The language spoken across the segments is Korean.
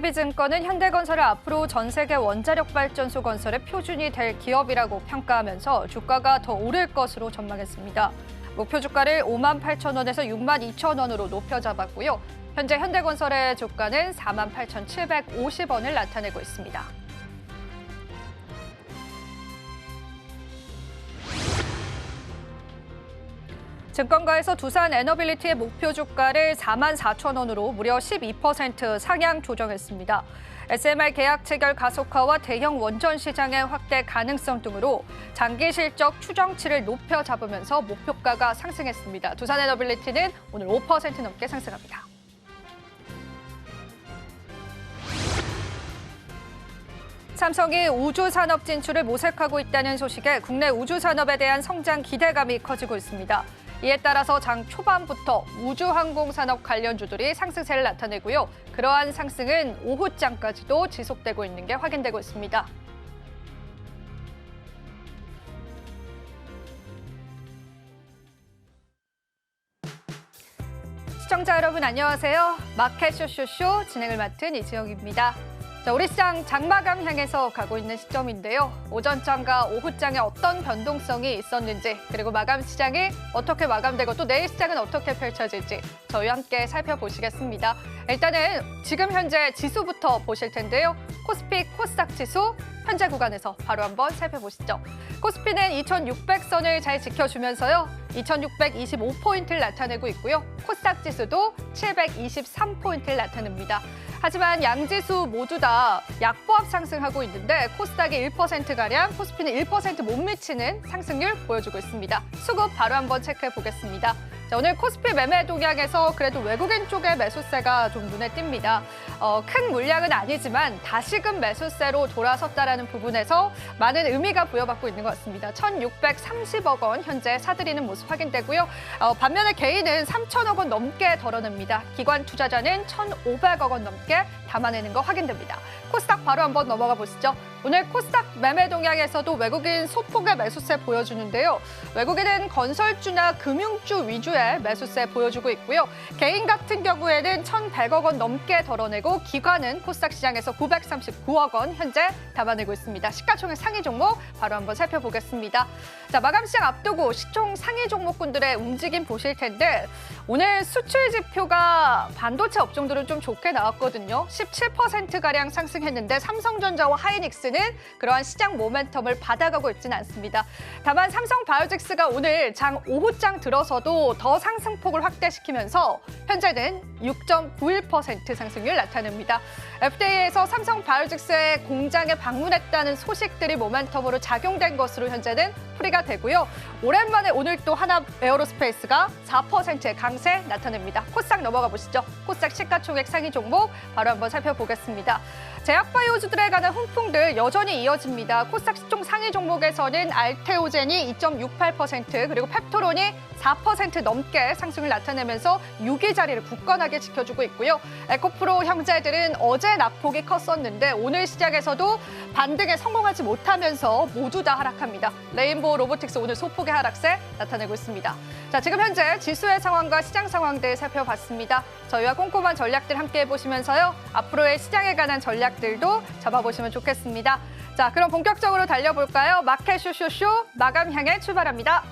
JB증권은 현대건설을 앞으로 전 세계 원자력 발전소 건설의 표준이 될 기업이라고 평가하면서 주가가 더 오를 것으로 전망했습니다. 목표 주가를 58,000원에서 62,000원으로 높여 잡았고요. 현재 현대건설의 주가는 48,750원을 나타내고 있습니다. 증권가에서 두산 에너빌리티의 목표 주가를 44,000원으로 무려 12% 상향 조정했습니다. SMR 계약 체결 가속화와 대형 원전 시장의 확대 가능성 등으로 장기 실적 추정치를 높여 잡으면서 목표가가 상승했습니다. 두산 에너빌리티는 오늘 5% 넘게 상승합니다. 삼성이 우주산업 진출을 모색하고 있다는 소식에 국내 우주산업에 대한 성장 기대감이 커지고 있습니다. 이에 따라서 장 초반부터 우주항공산업 관련주들이 상승세를 나타내고요. 그러한 상승은 오후장까지도 지속되고 있는 게 확인되고 있습니다. 시청자 여러분 안녕하세요. 마켓 쇼쇼쇼 진행을 맡은 이지영입니다. 자, 우리 시장 장마감 향해서 가고 있는 시점인데요. 오전장과 오후장에 어떤 변동성이 있었는지, 그리고 마감 시장이 어떻게 마감되고 또 내일 시장은 어떻게 펼쳐질지 저희와 함께 살펴보시겠습니다. 일단은 지금 현재 지수부터 보실 텐데요. 코스피, 코스닥 지수 현재 구간에서 바로 한번 살펴보시죠. 코스피는 2,600선을 잘 지켜주면서요. 2,625포인트를 나타내고 있고요. 코스닥 지수도 723포인트를 나타냅니다. 하지만 양지수 모두 다 약보합 상승하고 있는데 코스닥이 1%가량, 코스피는 1% 못 미치는 상승률 보여주고 있습니다. 수급 바로 한번 체크해 보겠습니다. 자, 오늘 코스피 매매 동향에서 그래도 외국인 쪽의 매수세가 좀 눈에 띕니다. 큰 물량은 아니지만 다시금 매수세로 돌아섰다라는 부분에서 많은 의미가 부여받고 있는 것 같습니다. 1,630억 원 현재 사들이는 모습 확인되고요. 반면에 개인은 3,000억 원 넘게 덜어냅니다. 기관 투자자는 1,500억 원 넘게 담아내는 거 확인됩니다. 코스닥 바로 한번 넘어가 보시죠. 오늘 코스닥 매매 동향에서도 외국인 소폭의 매수세 보여주는데요. 외국인은 건설주나 금융주 위주의 매수세 보여주고 있고요. 개인 같은 경우에는 1,100억 원 넘게 덜어내고 기관은 코스닥 시장에서 939억 원 현재 담아내고 있습니다. 시가총액 상위 종목 바로 한번 살펴보겠습니다. 자, 마감 시장 앞두고 시총 상위 종목군들의 움직임 보실 텐데 오늘 수출 지표가 반도체 업종들은 좀 좋게 나왔거든요. 17%가량 상승했는데 삼성전자와 하이닉스는 그러한 시장 모멘텀을 받아가고 있지는 않습니다. 다만 삼성바이오직스가 오늘 장 오후장 들어서도 더 상승폭을 확대시키면서 현재는 6.91% 상승률 나타냅니다. FDA에서 삼성바이오직스의 공장에 방문했다는 소식들이 모멘텀으로 작용된 것으로 현재는 풀이가 되고요. 오랜만에 오늘 또 하나 에어로스페이스가 4%의 강세 나타냅니다. 코스닥 넘어가 보시죠. 코스닥 시가총액 상위 종목 바로 한번 살펴보겠습니다. 제약바이오주들에 관한 훈풍들 여전히 이어집니다. 코스닥 시총 상위 종목에서는 알테오젠이 2.68% 그리고 펩토론이 4% 넘게 상승을 나타내면서 6위 자리를 굳건하게 지켜주고 있고요. 에코프로 형제들은 어제 낙폭이 컸었는데 오늘 시장에서도 반등에 성공하지 못하면서 모두 다 하락합니다. 레인보우 로보틱스 오늘 소폭의 하락세 나타내고 있습니다. 자, 지금 현재 지수의 상황과 시장 상황들 살펴봤습니다. 저희와 꼼꼼한 전략들 함께 해보시면서요. 앞으로의 시장에 관한 전략들도 잡아보시면 좋겠습니다. 자, 그럼 본격적으로 달려볼까요? 마켓 쇼쇼쇼 마감 향해 출발합니다.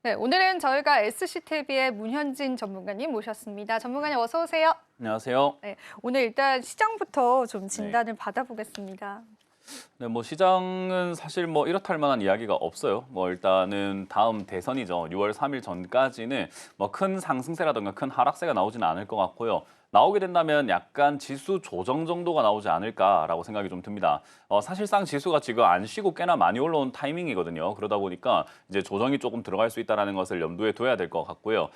네, 오늘은 저희가 SCTV의 문현진 전문가님 모셨습니다. 전문가님 어서 오세요. 안녕하세요. 네, 오늘 일단 시장부터 좀 진단을 받아보겠습니다. 네, 뭐 시장은 사실 뭐 이렇다 할 만한 이야기가 없어요. 뭐 일단은 다음 대선이죠. 6월 3일 전까지는 뭐 큰 상승세라든가 큰 하락세가 나오지는 않을 것 같고요. 나오게 된다면 약간 지수 조정 정도가 나오지 않을까라고 생각이 좀 듭니다. 사실상 지수가 지금 안 쉬고 꽤나 많이 올라온 타이밍이거든요. 그러다 보니까 이제 조정이 조금 들어갈 수 있다는 것을 염두에 둬야 될 것 같고요.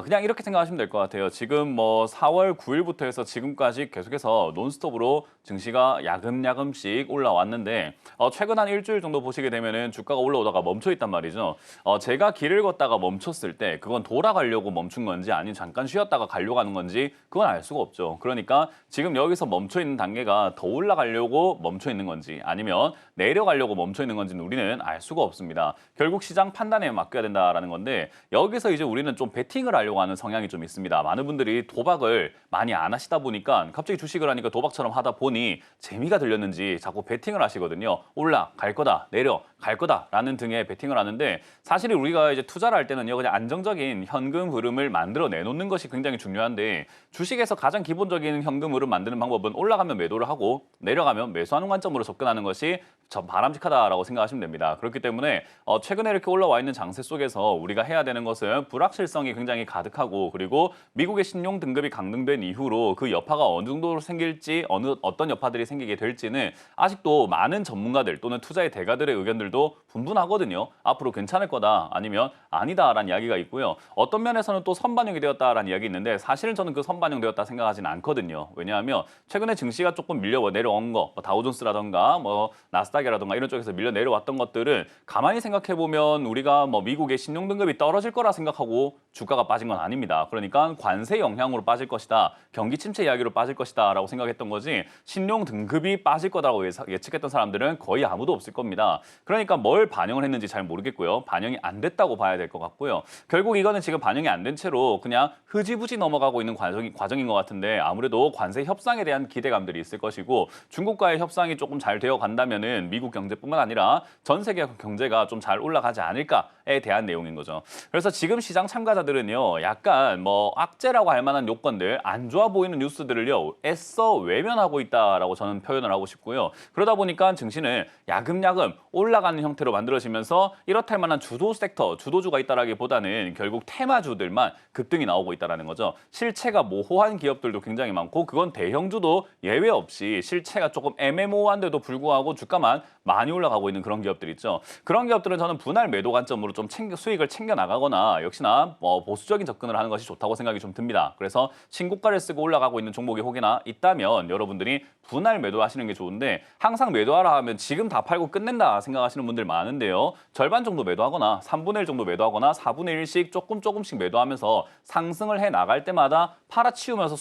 그냥 이렇게 생각하시면 될 것 같아요. 지금 뭐 4월 9일부터 해서 지금까지 계속해서 논스톱으로 증시가 야금야금씩 올라왔는데 최근 한 일주일 정도 보시게 되면은 주가가 올라오다가 멈춰 있단 말이죠. 제가 길을 걷다가 멈췄을 때 그건 돌아가려고 멈춘 건지 아니면 잠깐 쉬었다가 가려고 하는 건지 그건 알 수가 없죠. 그러니까 지금 여기서 멈춰 있는 단계가 더 올라가려고 멈춰 있는 건지 아니면 내려가려고 멈춰 있는 건지는 우리는 알 수가 없습니다. 결국 시장 판단에 맡겨야 된다라는 건데 여기서 이제 우리는 좀 베팅을 하려고 하는 성향이 좀 있습니다. 많은 분들이 도박을 많이 안 하시다 보니까 갑자기 주식을 하니까 도박처럼 하다 보니 재미가 들렸는지 자꾸 베팅을 하시거든요. 올라갈 거다, 내려갈 거다라는 등의 베팅을 하는데 사실 우리가 이제 투자를 할 때는요, 그냥 안정적인 현금 흐름을 만들어 내놓는 것이 굉장히 중요한데 주식에서 가장 기본적인 현금 흐름 만드는 방법은 올라가면 매도를 하고 내려가면 매수하는 관점으로 접근하는 것이 전 바람직하다라고 생각하시면 됩니다. 그렇기 때문에 최근에 이렇게 올라와 있는 장세 속에서 우리가 해야 되는 것은 불확실성이 굉장히 가득하고 그리고 미국의 신용 등급이 강등된 이후로 그 여파가 어느 정도로 생길지 어떤 여파들이 생기게 될지는 아직도 많은 전문가들 또는 투자의 대가들의 의견들도 분분하거든요. 앞으로 괜찮을 거다 아니면 아니다라는 이야기가 있고요. 어떤 면에서는 또 선반영이 되었다라는 이야기 있는데 사실은 저는 그 선반영되었다 생각하지는 않거든요. 왜냐하면 최근에 증시가 조금 밀려 내려온 거, 다우존스라던가 뭐 나스닥이라던가 이런 쪽에서 밀려 내려왔던 것들은 가만히 생각해 보면 우리가 뭐 미국의 신용 등급이 떨어질 거라 생각하고 주가가 빠진 건 아닙니다. 그러니까 관세 영향으로 빠질 것이다, 경기 침체 이야기로 빠질 것이다라고 생각했던 거지 신용 등급이 빠질 거라고 예측했던 사람들은 거의 아무도 없을 겁니다. 그러니까 뭘 반영을 했는지 잘 모르겠고요. 반영이 안 됐다고 봐야 될 것 같고요. 결국 이거는 지금 반영이 안 된 채로 그냥 흐지부지 넘어가고 있는 과정인 것 같은데 아무래도 관세 협상에 대한 기대감들이 있을 것이고 중국과의 협상이 조금 잘 되어 간다면은 미국 경제뿐만 아니라 전 세계 경제가 좀 잘 올라가지 않을까에 대한 내용인 거죠. 그래서 지금 시장 참가자들은요, 약간 뭐 악재라고 할 만한 요건들, 안 좋아 보이는 뉴스들을요, 애써 외면하고 있다라고 저는 표현을 하고 싶고요. 그러다 보니까 증시는 야금야금 올라가는 형태로 만들어지면서 이렇다 할 만한 주도 섹터, 주도주가 있다라기보다는 결국 테마주들만 급등이 나오고 있다는 거죠. 실체가 모호한 기업들도 굉장히 많고 그건 대형주도 예외 없이 실체가 조금 애매모호한데도 불구하고 주가만 많이 올라가고 있는 그런 기업들 있죠. 그런 기업들은 저는 분할 매도 관점으로 좀 수익을 챙겨 나가거나 역시나 보수적인 접근을 하는 것이 좋다고 생각이 좀 듭니다. 그래서 신고가를 쓰고 올라가고 있는 종목이 혹여나 있다면 여러분들이 분할 매도하시는 게 좋은데 항상 매도하라 하면 지금 다 팔고 끝낸다 생각하시는 분들 많은데요. 절반 정도 매도하거나 3분의 1 정도 매도하거나 4분의 1씩 조금씩 매도하면서 상승을 해 나갈 때마다 팔아치우면서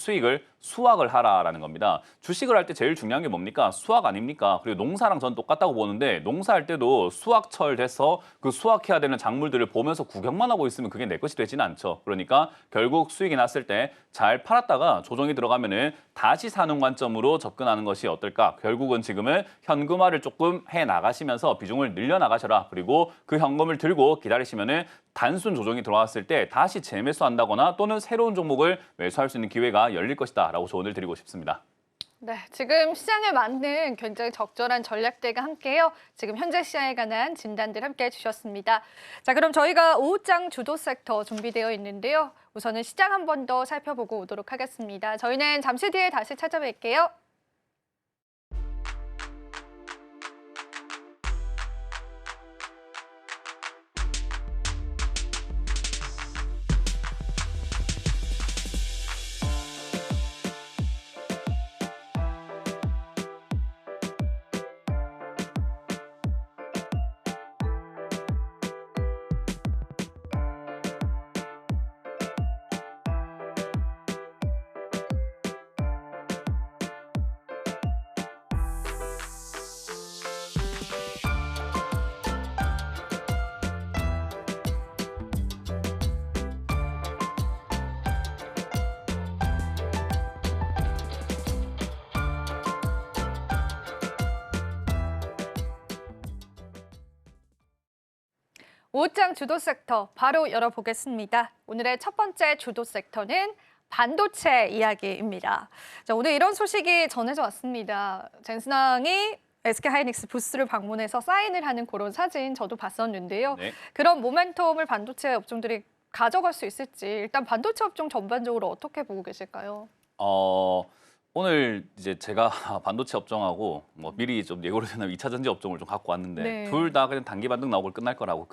수확을 하라라는 겁니다. 주식을 할 때 제일 중요한 게 뭡니까? 수확 아닙니까? 그리고 농사랑 전 똑같다고 보는데 농사할 때도 수확철 돼서 그 수확해야 되는 작물들을 보면서 구경만 하고 있으면 그게 내 것이 되지는 않죠. 그러니까 결국 수익이 났을 때 잘 팔았다가 조정이 들어가면은 다시 사는 관점으로 접근하는 것이 어떨까? 결국은 지금은 현금화를 조금 해 나가시면서 비중을 늘려 나가셔라. 그리고 그 현금을 들고 기다리시면은 단순 조정이 들어왔을 때 다시 재매수한다거나 또는 새로운 종목을 매수할 수 있는 기회가 열릴 것이다라고 조언을 드리고 싶습니다. 네, 지금 시장에 맞는 굉장히 적절한 전략들과 함께요. 지금 현재 시장에 관한 진단들 함께 해주셨습니다. 자, 그럼 저희가 오후장 주도 섹터 준비되어 있는데요. 우선은 시장 한 번 더 살펴보고 오도록 하겠습니다. 저희는 잠시 뒤에 다시 찾아뵐게요. 오후장 주도 섹터 바로 열어보겠습니다. 오늘의 첫 번째 주도 섹터는 반도체 이야기입니다. 자, 오늘 이런 소식이 전해져 왔습니다. 젠슨항이 SK하이닉스 부스를 방문해서 사인을 하는 그런 사진 저도 봤었는데요. 네. 그런 모멘텀을 반도체 업종들이 가져갈 수 있을지 일단 반도체 업종 전반적으로 어떻게 보고 계실까요? 오늘 이제 제가 반도체 업종하고 뭐 미리 좀 예고를 해놓은 2차 전지 업종을 좀 갖고 왔는데 네. 둘 다 그냥 단기 반등 나오고 끝날 거라고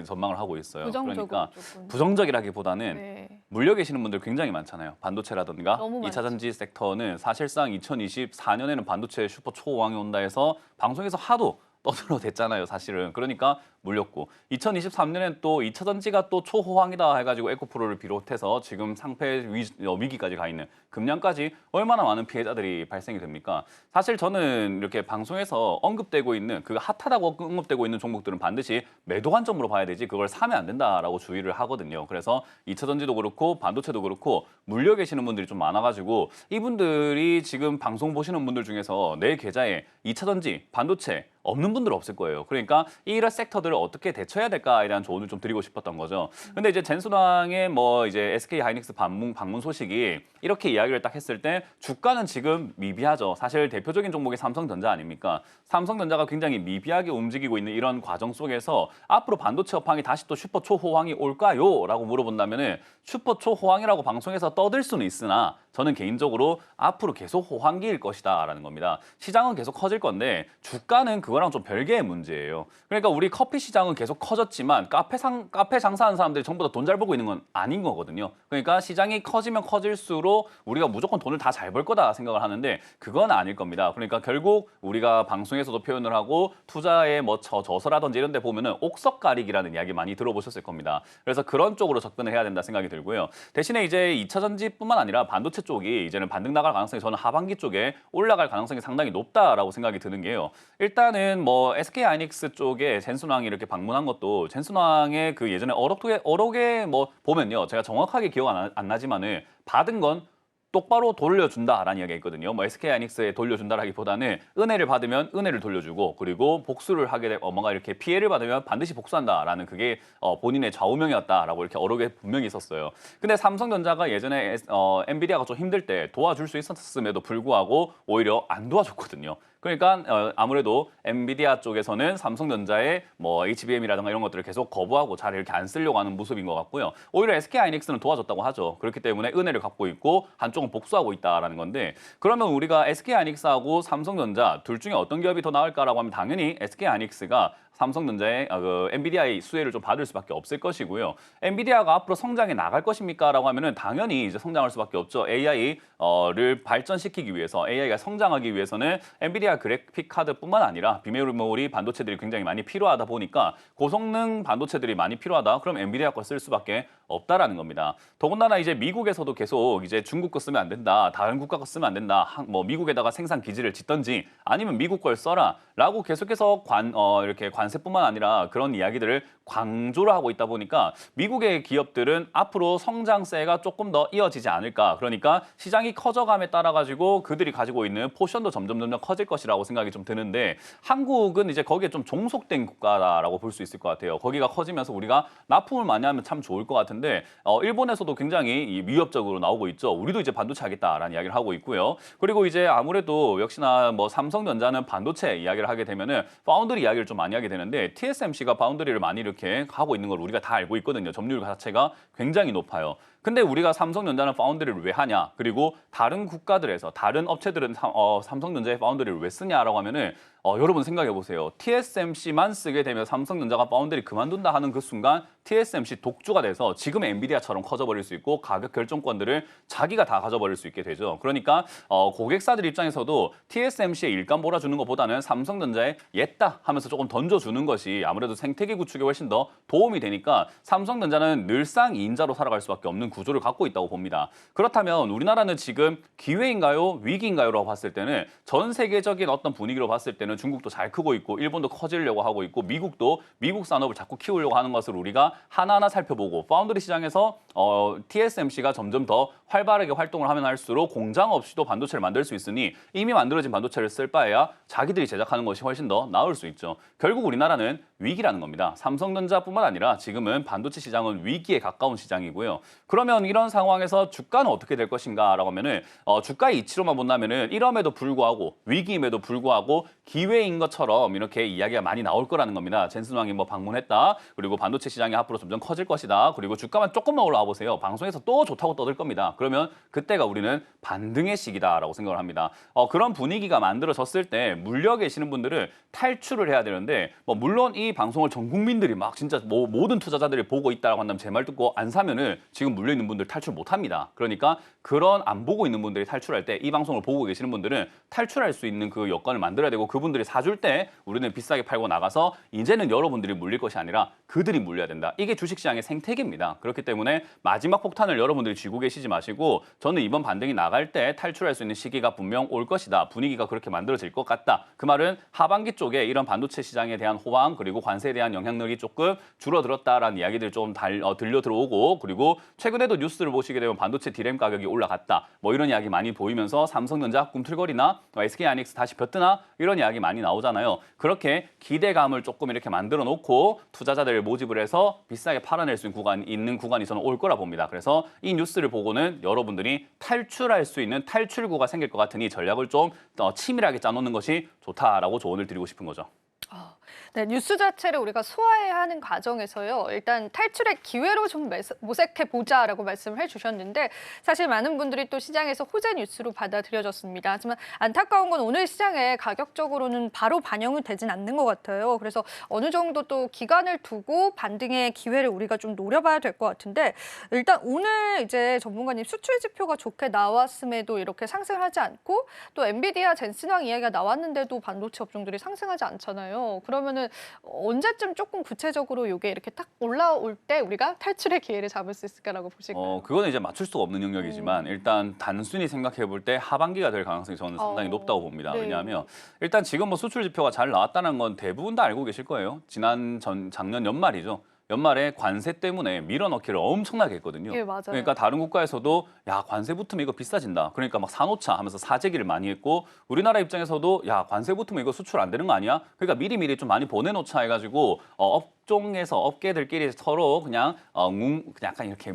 전망을 하고 있어요. 부정적으로 그러니까 조금. 부정적이라기보다는 네. 물려 계시는 분들 굉장히 많잖아요. 반도체라든가 너무 2차 많죠. 전지 섹터는 사실상 2024년에는 반도체 슈퍼 초호황이 온다 해서 방송에서 하도 떠들어댔잖아요, 사실은. 그러니까 물렸고 2023년엔 또 2차 전지가 또 초호황이다 해가지고 에코프로를 비롯해서 지금 상패 위기까지 가 있는 금량까지 얼마나 많은 피해자들이 발생이 됩니까? 사실 저는 이렇게 방송에서 언급되고 있는 그 핫하다고 언급되고 있는 종목들은 반드시 매도 관점으로 봐야 되지 그걸 사면 안 된다라고 주의를 하거든요. 그래서 2차 전지도 그렇고 반도체도 그렇고 물려 계시는 분들이 좀 많아가지고 이분들이 지금 방송 보시는 분들 중에서 내 계좌에 2차 전지, 반도체 없는 분들 없을 거예요. 그러니까 이런 섹터들을 어떻게 대처해야 될까에 대한 조언을 좀 드리고 싶었던 거죠. 근데 이제 젠순왕의 뭐 이제 SK 하이닉스 방문 소식이 이렇게 이야기를 딱 했을 때 주가는 지금 미비하죠. 사실 대표적인 종목이 삼성전자 아닙니까? 삼성전자가 굉장히 미비하게 움직이고 있는 이런 과정 속에서 앞으로 반도체 업황이 다시 또 슈퍼 초호황이 올까요? 라고 물어본다면은 슈퍼 초호황이라고 방송에서 떠들 수는 있으나 저는 개인적으로 앞으로 계속 호황기일 것이다라는 겁니다. 시장은 계속 커질 건데 주가는 그거랑 좀 별개의 문제예요. 그러니까 우리 커피 시장은 계속 커졌지만 카페 장사하는 사람들이 전부 다 돈 잘 벌고 있는 건 아닌 거거든요. 그러니까 시장이 커지면 커질수록 우리가 무조건 돈을 다 잘 벌 거다 생각을 하는데 그건 아닐 겁니다. 그러니까 결국 우리가 방송에서도 표현을 하고 투자의 뭐 저서라든지 이런 데 보면은 옥석 가리기라는 이야기 많이 들어보셨을 겁니다. 그래서 그런 쪽으로 접근을 해야 된다 생각이 들고요. 대신에 이제 2차 전지뿐만 아니라 반도체 쪽이 이제는 반등 나갈 가능성이 저는 하반기 쪽에 올라갈 가능성이 상당히 높다라고 생각이 드는 게요. 일단은 뭐 SK 하이닉스 쪽에 젠순왕이 이렇게 방문한 것도 젠순왕의 그 예전에 어록에 뭐 보면요. 제가 정확하게 기억 안 나지만은 받은 건 똑바로 돌려준다라는 이야기가 있거든요. 뭐 SK 하이닉스에 돌려준다라기보다는 은혜를 받으면 은혜를 돌려주고 그리고 복수를 하게 되고 뭔가 이렇게 피해를 받으면 반드시 복수한다라는 그게 본인의 좌우명이었다라고 이렇게 어록에 분명히 있었어요. 근데 삼성전자가 예전에 엔비디아가 좀 힘들 때 도와줄 수 있었음에도 불구하고 오히려 안 도와줬거든요. 그러니까 아무래도 엔비디아 쪽에서는 삼성전자의 뭐 HBM이라든가 이런 것들을 계속 거부하고 잘 이렇게 안 쓰려고 하는 모습인 것 같고요. 오히려 SK 하이닉스는 도와줬다고 하죠. 그렇기 때문에 은혜를 갖고 있고 한쪽은 복수하고 있다라는 건데 그러면 우리가 SK 하이닉스하고 삼성전자 둘 중에 어떤 기업이 더 나을까라고 하면 당연히 SK 하이닉스가 삼성전자의 엔비디아의 수혜를 좀 받을 수밖에 없을 것이고요. 엔비디아가 앞으로 성장해 나갈 것입니까라고 하면은 당연히 이제 성장할 수밖에 없죠. AI를 발전시키기 위해서 AI가 성장하기 위해서는 엔비디아 그래픽 카드뿐만 아니라 비메모리 반도체들이 굉장히 많이 필요하다 보니까 고성능 반도체들이 많이 필요하다. 그럼 엔비디아 거 쓸 수밖에 없다라는 겁니다. 더군다나 이제 미국에서도 계속 이제 중국 거 쓰면 안 된다. 다른 국가 거 쓰면 안 된다. 뭐 미국에다가 생산 기지를 짓든지 아니면 미국 걸 써라라고 계속해서 이렇게 관세뿐만 아니라 그런 이야기들을 강조를 하고 있다 보니까 미국의 기업들은 앞으로 성장세가 조금 더 이어지지 않을까. 그러니까 시장이 커져감에 따라 가지고 그들이 가지고 있는 포션도 점점 커질 것이라고 생각이 좀 드는데 한국은 이제 거기에 좀 종속된 국가라고 볼 수 있을 것 같아요. 거기가 커지면서 우리가 납품을 많이 하면 참 좋을 것 같은데 일본에서도 굉장히 위협적으로 나오고 있죠. 우리도 이제 반도체 하겠다라는 이야기를 하고 있고요. 그리고 이제 아무래도 역시나 뭐 삼성전자는 반도체 이야기를 하게 되면은 파운드리 이야기를 좀 많이 하게 되는데 TSMC가 파운드리를 많이 이렇게 하고 있는 걸 우리가 다 알고 있거든요. 점유율 자체가 굉장히 높아요. 근데 우리가 삼성전자는 파운드리를 왜 하냐? 그리고 다른 국가들에서 다른 업체들은 삼성전자의 파운드리를 왜 쓰냐라고 하면은 여러분 생각해 보세요. TSMC만 쓰게 되면 삼성전자가 파운드리 그만둔다 하는 그 순간 TSMC 독주가 돼서 지금 엔비디아처럼 커져버릴 수 있고 가격 결정권들을 자기가 다 가져버릴 수 있게 되죠. 그러니까 고객사들 입장에서도 TSMC의 일감 몰아주는 것보다는 삼성전자에 옛다 하면서 조금 던져주는 것이 아무래도 생태계 구축에 훨씬 더 도움이 되니까 삼성전자는 늘상 2인자로 살아갈 수밖에 없는 구조를 갖고 있다고 봅니다. 그렇다면 우리나라는 지금 기회인가요? 위기인가요?라고 봤을 때는 전 세계적인 어떤 분위기로 봤을 때는 중국도 잘 크고 있고 일본도 커지려고 하고 있고 미국도 미국 산업을 자꾸 키우려고 하는 것을 우리가 하나하나 살펴보고 파운드리 시장에서 TSMC가 점점 더 활발하게 활동을 하면 할수록 공장 없이도 반도체를 만들 수 있으니 이미 만들어진 반도체를 쓸 바에야 자기들이 제작하는 것이 훨씬 더 나을 수 있죠. 결국 우리나라는 위기라는 겁니다. 삼성전자뿐만 아니라 지금은 반도체 시장은 위기에 가까운 시장이고요. 그러면 이런 상황에서 주가는 어떻게 될 것인가라고 하면은 주가의 이치로만 본다면은 이럼에도 불구하고 위기임에도 불구하고 기회인 것처럼 이렇게 이야기가 많이 나올 거라는 겁니다. 젠슨 왕이 뭐 방문했다. 그리고 반도체 시장이 앞으로 점점 커질 것이다. 그리고 주가만 조금만 올라와 보세요. 방송에서 또 좋다고 떠들 겁니다. 그러면 그때가 우리는 반등의 시기다라고 생각을 합니다. 그런 분위기가 만들어졌을 때 물려 계시는 분들은 탈출을 해야 되는데 물론 이 방송을 전 국민들이 막 진짜 모든 투자자들이 보고 있다라고 한다면 제 말 듣고 안 사면은 지금 물려 있는 분들 탈출 못 합니다. 그러니까 그런 안 보고 있는 분들이 탈출할 때 이 방송을 보고 계시는 분들은 탈출할 수 있는 그 여건을 만들어야 되고 그분들이 사줄 때 우리는 비싸게 팔고 나가서 이제는 여러분들이 물릴 것이 아니라 그들이 물려야 된다. 이게 주식시장의 생태계입니다. 그렇기 때문에 마지막 폭탄을 여러분들이 쥐고 계시지 마시고 저는 이번 반등이 나갈 때 탈출할 수 있는 시기가 분명 올 것이다. 분위기가 그렇게 만들어질 것 같다. 그 말은 하반기 쪽에 이런 반도체 시장에 대한 호황 그리고 관세에 대한 영향력이 조금 줄어들었다라는 이야기들이 좀 들려 들어오고 그리고 최근에도 뉴스를 보시게 되면 반도체 디램 가격이 올라갔다. 이런 이야기 많이 보이면서 삼성전자 꿈틀거리나 SK하이닉스 다시 벼뜨나 이런 이야기 많이 나오잖아요. 그렇게 기대감을 조금 이렇게 만들어 놓고 투자자들을 모집을 해서 비싸게 팔아낼 수 있는 구간이 저는 올 거라 봅니다. 그래서 이 뉴스를 보고는 여러분들이 탈출할 수 있는 탈출구가 생길 것 같으니 전략을 좀 치밀하게 짜놓는 것이 좋다라고 조언을 드리고 싶은 거죠. 네, 뉴스 자체를 우리가 소화해야 하는 과정에서요. 일단 탈출의 기회로 좀 모색해 보자라고 말씀을 해주셨는데 사실 많은 분들이 또 시장에서 호재 뉴스로 받아들여졌습니다. 하지만 안타까운 건 오늘 시장에 가격적으로는 바로 반영이 되진 않는 것 같아요. 그래서 어느 정도 또 기간을 두고 반등의 기회를 우리가 좀 노려봐야 될 것 같은데 일단 오늘 이제 전문가님 수출 지표가 좋게 나왔음에도 이렇게 상승을 하지 않고 또 엔비디아 젠슨왕 이야기가 나왔는데도 반도체 업종들이 상승하지 않잖아요. 그러면은 언제쯤 조금 구체적으로 이게 이렇게 딱 올라올 때 우리가 탈출의 기회를 잡을 수 있을까라고 보실까요? 그거는 이제 맞출 수가 없는 영역이지만 일단 단순히 생각해 볼 때 하반기가 될 가능성이 저는 상당히 높다고 봅니다. 네. 왜냐하면 일단 지금 수출 지표가 잘 나왔다는 건 대부분 다 알고 계실 거예요. 작년 연말이죠. 연말에 관세 때문에 밀어넣기를 엄청나게 했거든요. 예, 맞아요. 그러니까 다른 국가에서도 야 관세 붙으면 이거 비싸진다. 그러니까 막 사놓자 하면서 사재기를 많이 했고 우리나라 입장에서도 야 관세 붙으면 이거 수출 안 되는 거 아니야? 그러니까 미리미리 좀 많이 보내놓자 해가지고 업종에서 업계들끼리 서로 그냥 약간 이렇게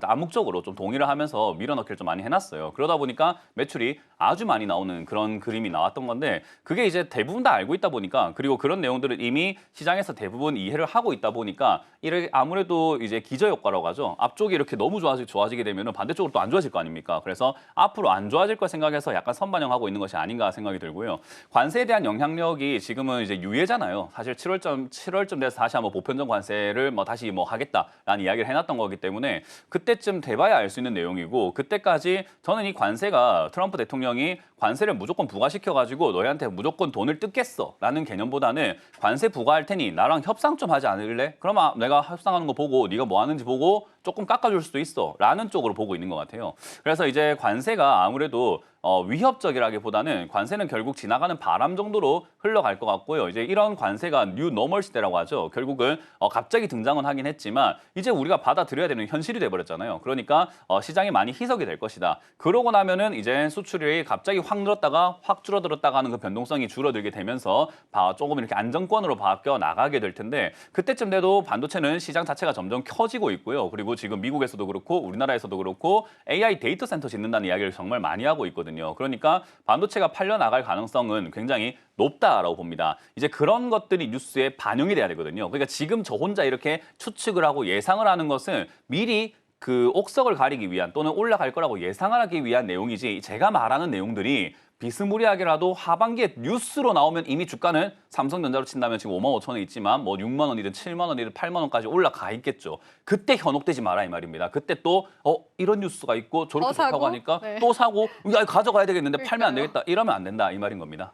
암묵적으로 좀 동의를 하면서 밀어넣기를 좀 많이 해놨어요. 그러다 보니까 매출이 아주 많이 나오는 그런 그림이 나왔던 건데 그게 이제 대부분 다 알고 있다 보니까 그리고 그런 내용들을 이미 시장에서 대부분 이해를 하고 있다 보니까 이렇게 아무래도 이제 기저효과라고 하죠. 앞쪽이 이렇게 너무 좋아지게 되면 반대쪽으로 또 안 좋아질 거 아닙니까? 그래서 앞으로 안 좋아질 걸 생각해서 약간 선반영하고 있는 것이 아닌가 생각이 들고요. 관세에 대한 영향력이 지금은 이제 유예잖아요. 사실 7월쯤 돼서 다시 한번 보편적 관세를 다시 하겠다라는 이야기를 해놨던 거기 때문에 그때쯤 돼봐야 알 수 있는 내용이고 그때까지 저는 이 관세가 트럼프 대통령이 관세를 무조건 부과시켜가지고 너희한테 무조건 돈을 뜯겠어라는 개념보다는 관세 부과할 테니 나랑 협상 좀 하지 않을래? 그러면 내가 협상하는 거 보고 네가 뭐 하는지 보고 조금 깎아줄 수도 있어라는 쪽으로 보고 있는 것 같아요. 그래서 이제 관세가 아무래도 위협적이라기보다는 관세는 결국 지나가는 바람 정도로 흘러갈 것 같고요. 이제 이런 관세가 뉴 노멀 시대라고 하죠. 결국은 갑자기 등장은 하긴 했지만 이제 우리가 받아들여야 되는 현실이 돼버렸잖아요. 그러니까 시장이 많이 희석이 될 것이다. 그러고 나면은 이제 수출이 갑자기 확 늘었다가 확 줄어들었다가 하는 그 변동성이 줄어들게 되면서 조금 이렇게 안정권으로 바뀌어 나가게 될 텐데 그때쯤 돼도 반도체는 시장 자체가 점점 켜지고 있고요. 그리고 지금 미국에서도 그렇고 우리나라에서도 그렇고 AI 데이터 센터 짓는다는 이야기를 정말 많이 하고 있거든요. 그러니까 반도체가 팔려 나갈 가능성은 굉장히 높다라고 봅니다. 이제 그런 것들이 뉴스에 반영이 돼야 되거든요. 그러니까 지금 저 혼자 이렇게 추측을 하고 예상을 하는 것은 미리 그 옥석을 가리기 위한 또는 올라갈 거라고 예상을 하기 위한 내용이지 제가 말하는 내용들이 비스무리하게라도 하반기에 뉴스로 나오면 이미 주가는 삼성전자로 친다면 지금 5만 5천 원 있지만 6만 원이든 7만 원이든 8만 원까지 올라가 있겠죠. 그때 현혹되지 마라 이 말입니다. 그때 또 이런 뉴스가 있고 저렇게 좋다고 하니까 네. 또 사고 야 가져가야 되겠는데 그러니까요. 팔면 안 되겠다. 이러면 안 된다 이 말인 겁니다.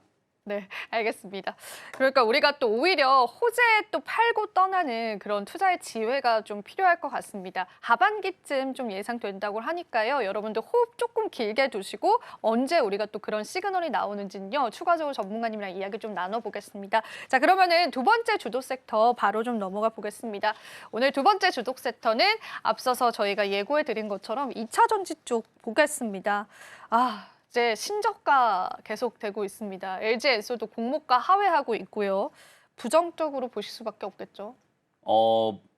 네, 알겠습니다. 그러니까 우리가 또 오히려 호재에 또 팔고 떠나는 그런 투자의 지혜가 좀 필요할 것 같습니다. 하반기쯤 좀 예상된다고 하니까요. 여러분들 호흡 조금 길게 두시고 언제 우리가 또 그런 시그널이 나오는지는요. 추가적으로 전문가님이랑 이야기 좀 나눠보겠습니다. 자, 그러면은 두 번째 주도 섹터 바로 좀 넘어가 보겠습니다. 오늘 두 번째 주도 섹터는 앞서서 저희가 예고해드린 것처럼 2차 전지 쪽 보겠습니다. 이제 신저가 계속되고 있습니다. LG에서도 공모가 하회하고 있고요. 부정적으로 보실 수밖에 없겠죠.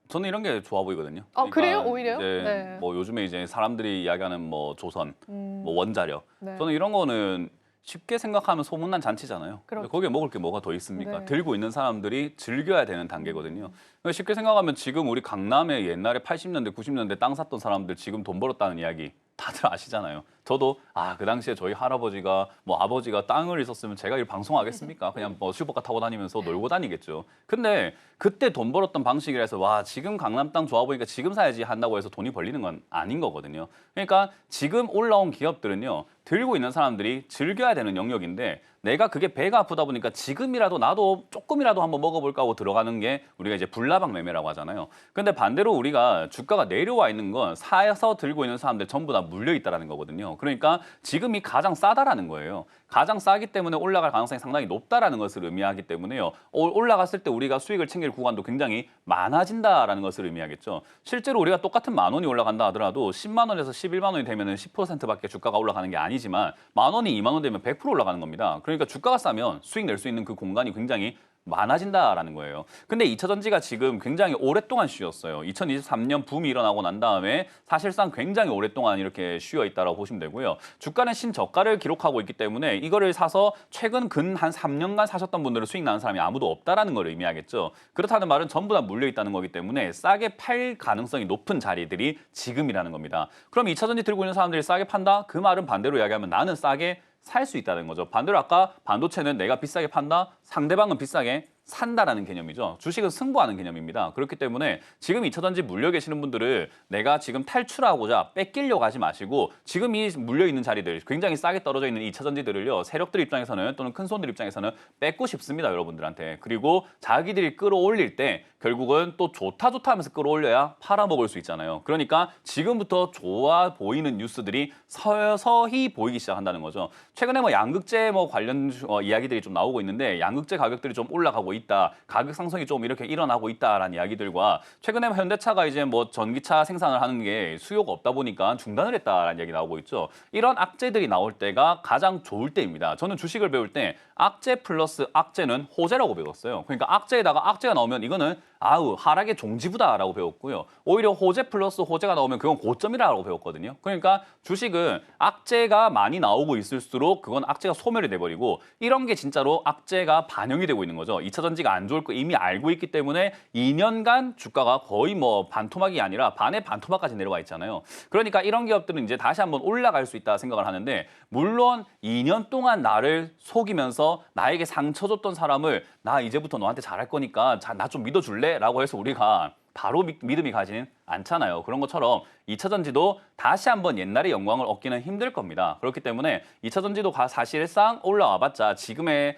저는 이런 게 좋아 보이거든요. 그래요? 오히려요? 이제 네. 뭐 요즘에 이제 사람들이 이야기하는 뭐 조선, 뭐 원자력. 네. 저는 이런 거는 쉽게 생각하면 소문난 잔치잖아요. 근데 그렇죠. 거기에 먹을 게 뭐가 더 있습니까? 네. 들고 있는 사람들이 즐겨야 되는 단계거든요. 그러니까 쉽게 생각하면 지금 우리 강남에 옛날에 80년대, 90년대 땅 샀던 사람들 지금 돈 벌었다는 이야기 다들 아시잖아요. 저도 그 당시에 저희 할아버지가 뭐 아버지가 땅을 있었으면 제가 이 방송하겠습니까? 그냥 뭐 슈퍼카 타고 다니면서 놀고 다니겠죠. 근데 그때 돈 벌었던 방식이라 해서 와 지금 강남 땅 좋아 보니까 지금 사야지 한다고 해서 돈이 벌리는 건 아닌 거거든요. 그러니까 지금 올라온 기업들은요. 들고 있는 사람들이 즐겨야 되는 영역인데 내가 그게 배가 아프다 보니까 지금이라도 나도 조금이라도 한번 먹어볼까 하고 들어가는 게 우리가 이제 불나방 매매라고 하잖아요. 근데 반대로 우리가 주가가 내려와 있는 건 사서 들고 있는 사람들 전부 다 물려 있다라는 거거든요. 그러니까 지금이 가장 싸다라는 거예요. 가장 싸기 때문에 올라갈 가능성이 상당히 높다라는 것을 의미하기 때문에요. 올라갔을 때 우리가 수익을 챙길 구간도 굉장히 많아진다라는 것을 의미하겠죠. 실제로 우리가 똑같은 10,000원이 올라간다 하더라도 10만 원에서 11만 원이 되면 10%밖에 주가가 올라가는 게 아니지만 10,000원이 2만 원 되면 100% 올라가는 겁니다. 그러니까 주가가 싸면 수익 낼 수 있는 그 공간이 굉장히 많아진다라는 거예요. 근데 2차 전지가 지금 굉장히 오랫동안 쉬었어요. 2023년 붐이 일어나고 난 다음에 사실상 굉장히 오랫동안 이렇게 쉬어 있다라고 보시면 되고요. 주가는 신저가를 기록하고 있기 때문에 이거를 사서 최근 근 한 3년간 사셨던 분들은 수익 나는 사람이 아무도 없다라는 걸 의미하겠죠. 그렇다는 말은 전부 다 물려 있다는 거기 때문에 싸게 팔 가능성이 높은 자리들이 지금이라는 겁니다. 그럼 2차 전지 들고 있는 사람들이 싸게 판다? 그 말은 반대로 이야기하면 나는 싸게 살 수 있다는 거죠. 반대로 아까 반도체는 내가 비싸게 판다, 상대방은 비싸게 산다라는 개념이죠. 주식은 승부하는 개념입니다. 그렇기 때문에 지금 2차 전지 물려 계시는 분들은 내가 지금 탈출하고자 뺏기려고 하지 마시고 지금 이 물려 있는 자리들 굉장히 싸게 떨어져 있는 2차 전지들을요. 세력들 입장에서는 또는 큰 손들 입장에서는 뺏고 싶습니다. 여러분들한테. 그리고 자기들이 끌어올릴 때 결국은 또 좋다 하면서 끌어올려야 팔아먹을 수 있잖아요. 그러니까 지금부터 좋아 보이는 뉴스들이 서서히 보이기 시작한다는 거죠. 최근에 뭐 양극재 뭐 관련 이야기들이 좀 나오고 있는데 양극재 가격들이 좀 올라가고 있다. 가격 상승이 좀 이렇게 일어나고 있다라는 이야기들과 최근에 현대차가 이제 뭐 전기차 생산을 하는 게 수요가 없다 보니까 중단을 했다라는 얘기 나오고 있죠. 이런 악재들이 나올 때가 가장 좋을 때입니다. 저는 주식을 배울 때 악재 플러스 악재는 호재라고 배웠어요. 그러니까 악재에다가 악재가 나오면 이거는 하락의 종지부다라고 배웠고요. 오히려 호재 플러스 호재가 나오면 그건 고점이라고 배웠거든요. 그러니까 주식은 악재가 많이 나오고 있을수록 그건 악재가 소멸이 돼버리고 이런 게 진짜로 악재가 반영이 되고 있는 거죠. 2차 전지가 안 좋을 거 이미 알고 있기 때문에 2년간 주가가 거의 뭐 반토막이 아니라 반의 반토막까지 내려와 있잖아요. 그러니까 이런 기업들은 이제 다시 한번 올라갈 수 있다 생각을 하는데 물론 2년 동안 나를 속이면서 나에게 상처 줬던 사람을 나 이제부터 너한테 잘할 거니까 나 좀 믿어줄래? 라고 해서 우리가 바로 믿음이 가지는 않잖아요. 그런 것처럼 2차 전지도 다시 한번 옛날의 영광을 얻기는 힘들 겁니다. 그렇기 때문에 2차 전지도 사실상 올라와봤자 지금의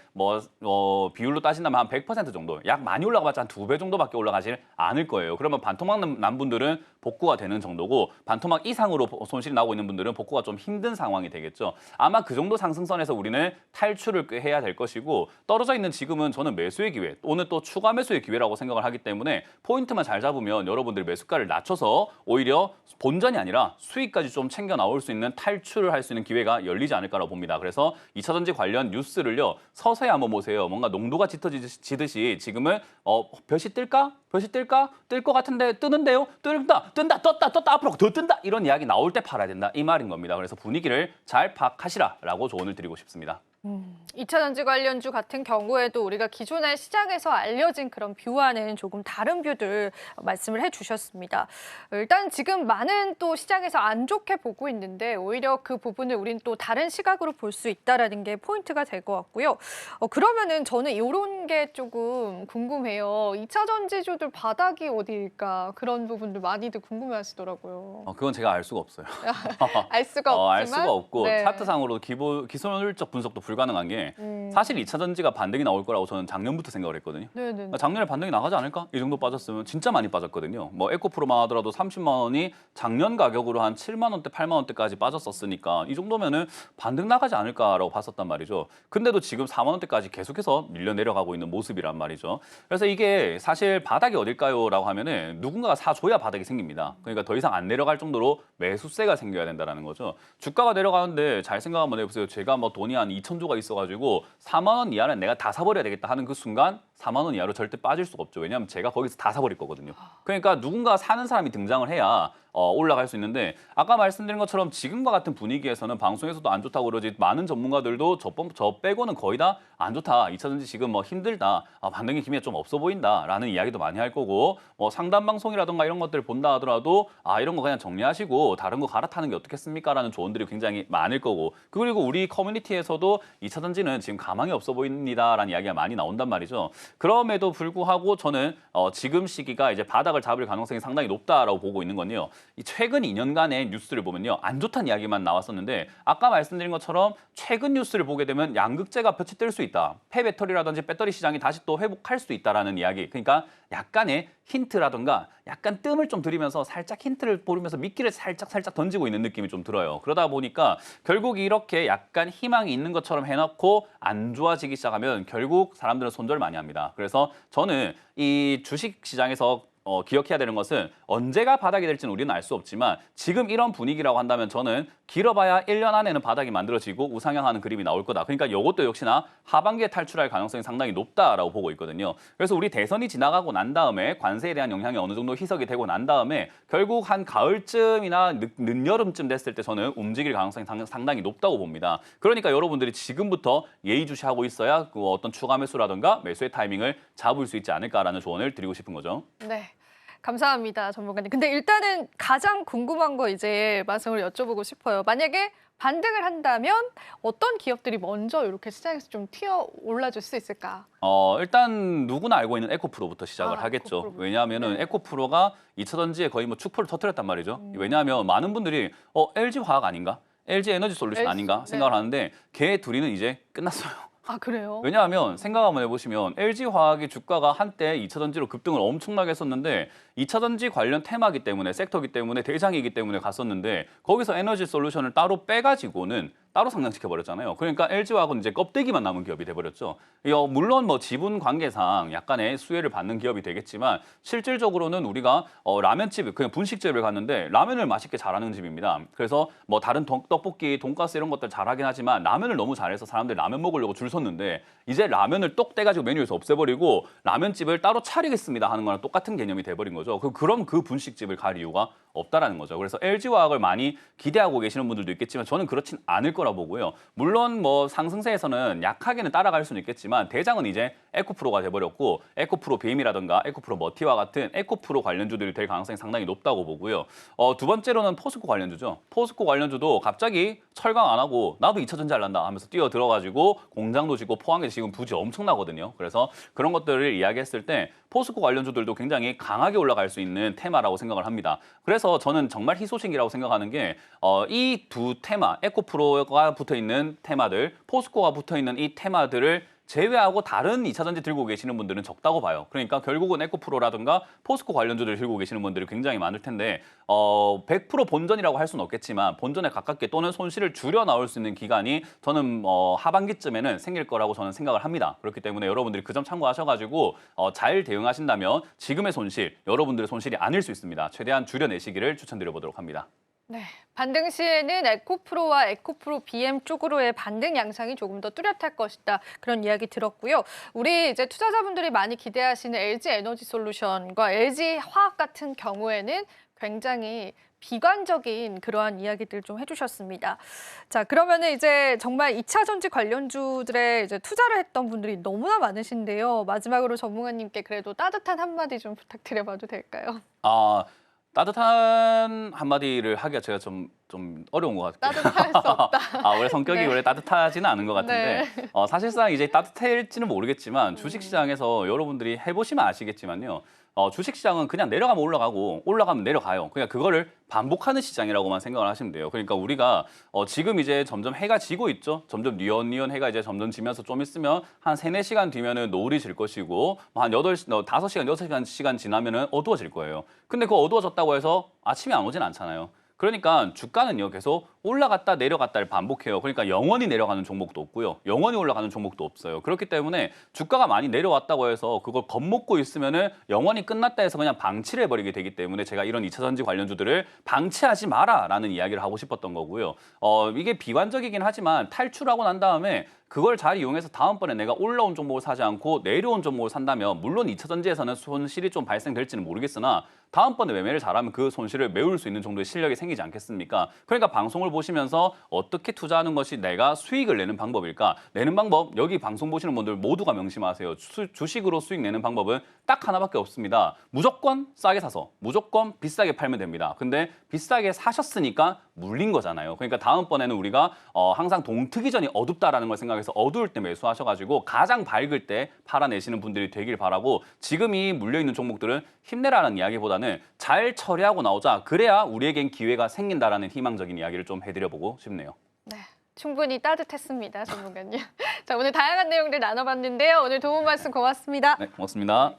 비율로 따진다면 한 100% 정도, 약 많이 올라가봤자 한 2배 정도밖에 올라가지 않을 거예요. 그러면 반토막 난 분들은 복구가 되는 정도고 반토막 이상으로 손실이 나오고 있는 분들은 복구가 좀 힘든 상황이 되겠죠. 아마 그 정도 상승선에서 우리는 탈출을 해야 될 것이고 떨어져 있는 지금은 저는 매수의 기회, 오늘 또 추가 매수의 기회라고 생각을 하기 때문에 포인트만 잘 잡으면 여러분들 매수가를 낮춰서 오히려 본전이 아니라 수익까지 좀 챙겨 나올 수 있는 탈출을 할 수 있는 기회가 열리지 않을까라고 봅니다. 그래서 2차 전지 관련 뉴스를요. 서서히 한번 보세요. 뭔가 농도가 짙어지듯이 지금은 볕이 뜰까? 볕이 뜰까? 뜰 것 같은데 뜨는데요? 뜬다, 떴다, 앞으로 더 뜬다. 이런 이야기 나올 때 팔아야 된다. 이 말인 겁니다. 그래서 분위기를 잘 파악하시라라고 조언을 드리고 싶습니다. 2차 전지 관련주 같은 경우에도 우리가 기존의 시장에서 알려진 그런 뷰와는 조금 다른 뷰들 말씀을 해주셨습니다. 일단 지금 많은 또 시장에서 안 좋게 보고 있는데 오히려 그 부분을 우린 또 다른 시각으로 볼 수 있다라는 게 포인트가 될 것 같고요. 그러면은 저는 이런 게 조금 궁금해요. 2차 전지주들 바닥이 어디일까 그런 부분들 많이들 궁금해하시더라고요. 그건 제가 알 수가 없어요. 알 수가 없지만 알 수가 없고 네. 차트상으로 기술적 분석도 불가능한 게 사실 2차 전지가 반등이 나올 거라고 저는 작년부터 생각을 했거든요. 네네. 그러니까 작년에 반등이 나가지 않을까? 이 정도 빠졌으면 진짜 많이 빠졌거든요. 뭐 에코프로만 하더라도 30만 원이 작년 가격으로 한 7만 원대, 8만 원대까지 빠졌었으니까 이 정도면은 반등 나가지 않을까라고 봤었단 말이죠. 근데도 지금 4만 원대까지 계속해서 밀려 내려가고 있는 모습이란 말이죠. 그래서 이게 사실 바닥이 어딜까요?라고 하면은 누군가가 사줘야 바닥이 생깁니다. 그러니까 더 이상 안 내려갈 정도로 매수세가 생겨야 된다는 거죠. 주가가 내려가는데 잘 생각 한번 해보세요. 제가 뭐 돈이 한 2,000조가 있어가지고 4만 원 이하는 내가 다 사버려야 되겠다 하는 그 순간 4만 원 이하로 절대 빠질 수가 없죠. 왜냐하면 제가 거기서 다 사버릴 거거든요. 그러니까 누군가 사는 사람이 등장을 해야 올라갈 수 있는데 아까 말씀드린 것처럼 지금과 같은 분위기에서는 방송에서도 안 좋다고 그러지 많은 전문가들도 저 빼고는 거의 다 안 좋다. 2차전지 지금 뭐 힘들다. 반등의 기미가 좀 없어 보인다라는 이야기도 많이 할 거고 상담 방송이라든가 이런 것들 본다 하더라도 이런 거 그냥 정리하시고 다른 거 갈아타는 게 어떻겠습니까라는 조언들이 굉장히 많을 거고 그리고 우리 커뮤니티에서도 2차전지는 지금 가망이 없어 보입니다라는 이야기가 많이 나온단 말이죠. 그럼에도 불구하고 저는 지금 시기가 이제 바닥을 잡을 가능성이 상당히 높다라고 보고 있는 건요. 이 최근 2년간의 뉴스를 보면요. 안 좋다는 이야기만 나왔었는데 아까 말씀드린 것처럼 최근 뉴스를 보게 되면 양극재가 볕이 뜰 수 있다. 폐배터리라든지 배터리 시장이 다시 또 회복할 수 있다라는 이야기. 그러니까 약간의 힌트라든가 약간 뜸을 좀 들이면서 살짝 힌트를 보면서 미끼를 살짝 던지고 있는 느낌이 좀 들어요. 그러다 보니까 결국 이렇게 약간 희망이 있는 것처럼 해놓고 안 좋아지기 시작하면 결국 사람들은 손절 많이 합니다. 그래서 저는 이 주식 시장에서 기억해야 되는 것은 언제가 바닥이 될지는 우리는 알 수 없지만 지금 이런 분위기라고 한다면 저는 길어봐야 1년 안에는 바닥이 만들어지고 우상향하는 그림이 나올 거다. 그러니까 이것도 역시나 하반기에 탈출할 가능성이 상당히 높다라고 보고 있거든요. 그래서 우리 대선이 지나가고 난 다음에 관세에 대한 영향이 어느 정도 희석이 되고 난 다음에 결국 한 가을쯤이나 늦여름쯤 됐을 때 저는 움직일 가능성이 상당히 높다고 봅니다. 그러니까 여러분들이 지금부터 예의주시하고 있어야 그 어떤 추가 매수라든가 매수의 타이밍을 잡을 수 있지 않을까라는 조언을 드리고 싶은 거죠. 네. 감사합니다, 전문가님. 근데 일단은 가장 궁금한 거 이제 말씀을 여쭤보고 싶어요. 만약에 반등을 한다면 어떤 기업들이 먼저 이렇게 시장에서 좀 튀어 올라줄 수 있을까? 일단 누구나 알고 있는 에코프로부터 시작을 하겠죠. 에코프로부터. 왜냐하면은 네. 에코프로가 2차전지에 거의 뭐 축포를 터뜨렸단 말이죠. 왜냐하면 많은 분들이 LG화학 아닌가? LG에너지솔루션 LG, 아닌가 생각을 하는데 걔 둘이는 이제 끝났어요. 아, 그래요? 왜냐하면 생각 한번 해보시면 LG화학의 주가가 한때 2차전지로 급등을 엄청나게 했었는데 2차전지 관련 테마기 때문에 섹터기 때문에 대장이기 때문에 갔었는데 거기서 에너지솔루션을 따로 빼가지고는 따로 상장시켜버렸잖아요. 그러니까 LG화학은 이제 껍데기만 남은 기업이 돼버렸죠. 물론 뭐 지분 관계상 약간의 수혜를 받는 기업이 되겠지만 실질적으로는 우리가 라면집, 그냥 분식집을 갔는데 라면을 맛있게 잘하는 집입니다. 그래서 뭐 다른 떡볶이, 돈가스 이런 것들 잘하긴 하지만 라면을 너무 잘해서 사람들이 라면 먹으려고 줄 섰는데 이제 라면을 똑 떼가지고 메뉴에서 없애버리고 라면집을 따로 차리겠습니다 하는 거랑 똑같은 개념이 돼버린 거죠. 그럼 그 분식집을 갈 이유가 없다라는 거죠. 그래서 LG화학을 많이 기대하고 계시는 분들도 있겠지만 저는 그렇진 않을 거라 보고요. 물론 뭐 상승세에서는 약하게는 따라갈 수는 있겠지만 대장은 이제 에코프로가 돼버렸고 에코프로 BM이라든가 에코프로 머티와 같은 에코프로 관련주들이 될 가능성이 상당히 높다고 보고요. 두 번째로는 포스코 관련주죠. 포스코 관련주도 갑자기 철강 안 하고 나도 2차전지 할란다 하면서 뛰어 들어가지고 공장도 짓고 포항에 지금 부지 엄청나거든요. 그래서 그런 것들을 이야기했을 때 포스코 관련주들도 굉장히 강하게 올라갈 수 있는 테마라고 생각을 합니다. 그래서 저는 정말 희소식이라고 생각하는 게 이 두 테마, 에코프로가 붙어있는 테마들, 포스코가 붙어있는 이 테마들을 제외하고 다른 2차전지 들고 계시는 분들은 적다고 봐요. 그러니까 결국은 에코프로라든가 포스코 관련주들 들고 계시는 분들이 굉장히 많을 텐데 100% 본전이라고 할 수는 없겠지만 본전에 가깝게 또는 손실을 줄여 나올 수 있는 기간이 저는 하반기쯤에는 생길 거라고 저는 생각을 합니다. 그렇기 때문에 여러분들이 그 점 참고하셔가지고 잘 대응하신다면 지금의 손실, 여러분들의 손실이 아닐 수 있습니다. 최대한 줄여내시기를 추천드려보도록 합니다. 네, 반등 시에는 에코프로와 에코프로 BM 쪽으로의 반등 양상이 조금 더 뚜렷할 것이다. 그런 이야기 들었고요. 우리 이제 투자자분들이 많이 기대하시는 LG 에너지솔루션과 LG 화학 같은 경우에는 굉장히 비관적인 그러한 이야기들 좀 해주셨습니다. 자, 그러면은 이제 정말 2차 전지 관련주들에 이제 투자를 했던 분들이 너무나 많으신데요. 마지막으로 전문가님께 그래도 따뜻한 한마디 좀 부탁드려봐도 될까요? 따뜻한 한마디를 하기가 제가 좀 어려운 것 같아요. 따뜻할 수 없다. 원래 성격이 네. 원래 따뜻하지는 않은 것 같은데 사실상 이제 따뜻할지는 모르겠지만 주식시장에서 여러분들이 해보시면 아시겠지만요. 주식시장은 그냥 내려가면 올라가고 올라가면 내려가요. 그냥 그거를 반복하는 시장이라고만 생각을 하시면 돼요. 그러니까 우리가 지금 이제 점점 해가 지고 있죠. 점점 뉘엿뉘엿 해가 이제 점점 지면서 좀 있으면 한 3-4시간 뒤면은 노을이 질 것이고 한 5시간, 6시간 지나면은 어두워질 거예요. 근데 그 어두워졌다고 해서 아침에 안 오진 않잖아요. 그러니까 주가는요 계속 올라갔다 내려갔다를 반복해요. 그러니까 영원히 내려가는 종목도 없고요. 영원히 올라가는 종목도 없어요. 그렇기 때문에 주가가 많이 내려왔다고 해서 그걸 겁먹고 있으면은 영원히 끝났다 해서 그냥 방치를 해버리게 되기 때문에 제가 이런 2차전지 관련주들을 방치하지 마라라는 이야기를 하고 싶었던 거고요. 이게 비관적이긴 하지만 탈출하고 난 다음에 그걸 잘 이용해서 다음번에 내가 올라온 종목을 사지 않고 내려온 종목을 산다면 물론 2차전지에서는 손실이 좀 발생될지는 모르겠으나 다음번에 매매를 잘하면 그 손실을 메울 수 있는 정도의 실력이 생기지 않겠습니까? 그러니까 방송을 보시면서 어떻게 투자하는 것이 내가 수익을 내는 방법일까? 내는 방법, 여기 방송 보시는 분들 모두가 명심하세요. 주식으로 수익 내는 방법은 딱 하나밖에 없습니다. 무조건 싸게 사서 무조건 비싸게 팔면 됩니다. 근데 비싸게 사셨으니까 물린 거잖아요. 그러니까 다음번에는 우리가 항상 동트기전이 어둡다라는 걸 생각해서 어두울 때 매수하셔가지고 가장 밝을 때 팔아내시는 분들이 되길 바라고 지금 이 물려있는 종목들은 힘내라는 이야기보다는 잘 처리하고 나오자. 그래야 우리에겐 기회가 생긴다라는 희망적인 이야기를 좀 해드려보고 싶네요. 네, 충분히 따뜻했습니다, 전문가님. 자, 오늘 다양한 내용들 나눠봤는데요. 오늘 도움 말씀 고맙습니다. 네, 고맙습니다.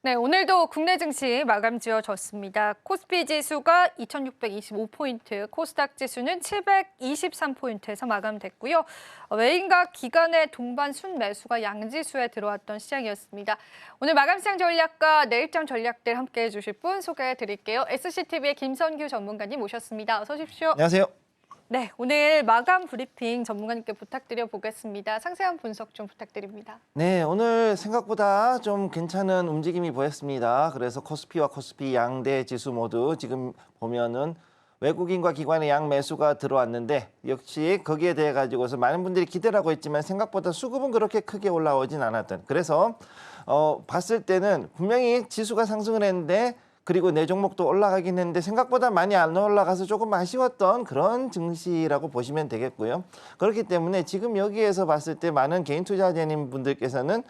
네, 오늘도 국내 증시 마감 지어졌습니다. 코스피 지수가 2,625포인트, 코스닥 지수는 723포인트에서 마감됐고요. 외인과 기관의 동반 순매수가 양지수에 들어왔던 시장이었습니다. 오늘 마감 시장 전략과 내일장 전략들 함께해 주실 분 소개해 드릴게요. SCTV의 김선규 전문가님 모셨습니다. 어서 오십시오. 안녕하세요. 네, 오늘 마감 브리핑 전문가님께 부탁드려 보겠습니다. 상세한 분석 좀 부탁드립니다. 네, 오늘 생각보다 좀 괜찮은 움직임이 보였습니다. 그래서 코스피와 코스피 양대 지수 모두 지금 보면은 외국인과 기관의 양 매수가 들어왔는데 역시 거기에 대해 가지고서 많은 분들이 기대를 하고 있지만 생각보다 수급은 그렇게 크게 올라오진 않았던. 그래서 봤을 때는 분명히 지수가 상승을 했는데 그리고 내 종목도 올라가긴 했는데 생각보다 많이 안 올라가서 조금 아쉬웠던 그런 증시라고 보시면 되겠고요. 그렇기 때문에 지금 여기에서 봤을 때 많은 개인 투자자님 분들께서는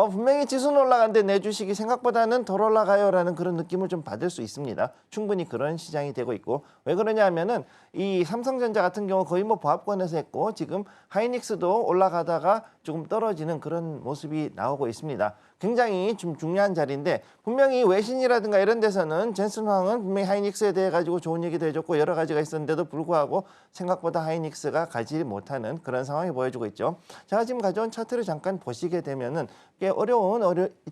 분명히 지수는 올라가는데 내 주식이 생각보다는 덜 올라가요라는 그런 느낌을 좀 받을 수 있습니다. 충분히 그런 시장이 되고 있고 왜 그러냐 하면은 이 삼성전자 같은 경우 거의 뭐 보합권에서 했고 지금 하이닉스도 올라가다가 조금 떨어지는 그런 모습이 나오고 있습니다. 굉장히 좀 중요한 자리인데 분명히 외신이라든가 이런 데서는 젠슨 황은 분명히 하이닉스에 대해 가지고 좋은 얘기도 해줬고 여러 가지가 있었는데도 불구하고 생각보다 하이닉스가 가지 못하는 그런 상황이 보여주고 있죠. 제가 지금 가져온 차트를 잠깐 보시게 되면은 꽤 어려운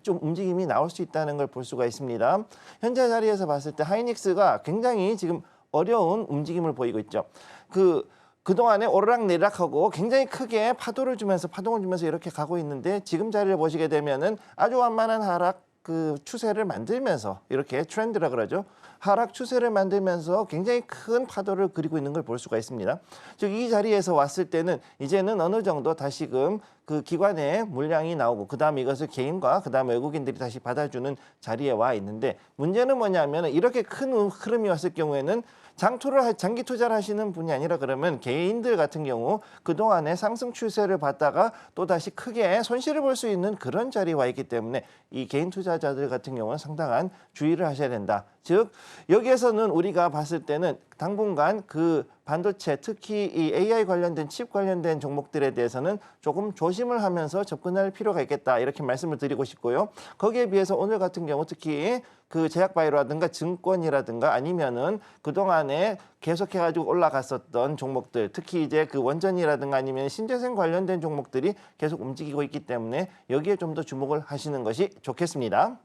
좀 움직임이 나올 수 있다는 걸 볼 수가 있습니다. 현재 자리에서 봤을 때 하이닉스가 굉장히 지금 어려운 움직임을 보이고 있죠. 그동안에 오르락내리락하고 굉장히 크게 파동을 주면서 이렇게 가고 있는데 지금 자리를 보시게 되면은 아주 완만한 하락 추세를 만들면서 이렇게 트렌드라 그러죠. 하락 추세를 만들면서 굉장히 큰 파도를 그리고 있는 걸 볼 수가 있습니다. 즉 이 자리에서 왔을 때는 이제는 어느 정도 다시금 그 기관의 물량이 나오고 그다음에 이것을 개인과 그다음에 외국인들이 다시 받아주는 자리에 와 있는데 문제는 뭐냐면 이렇게 큰 흐름이 왔을 경우에는 장기 투자를 하시는 분이 아니라 그러면 개인들 같은 경우 그동안의 상승 추세를 봤다가 또다시 크게 손실을 볼 수 있는 그런 자리에 와 있기 때문에 이 개인 투자자들 같은 경우는 상당한 주의를 하셔야 된다. 즉 여기에서는 우리가 봤을 때는 당분간 그 반도체 특히 이 AI 관련된 칩 관련된 종목들에 대해서는 조금 조심을 하면서 접근할 필요가 있겠다 이렇게 말씀을 드리고 싶고요. 거기에 비해서 오늘 같은 경우 특히 그 제약바이오라든가 증권이라든가 아니면은 그동안에 계속해가지고 올라갔었던 종목들 특히 이제 그 원전이라든가 아니면 신재생 관련된 종목들이 계속 움직이고 있기 때문에 여기에 좀 더 주목을 하시는 것이 좋겠습니다.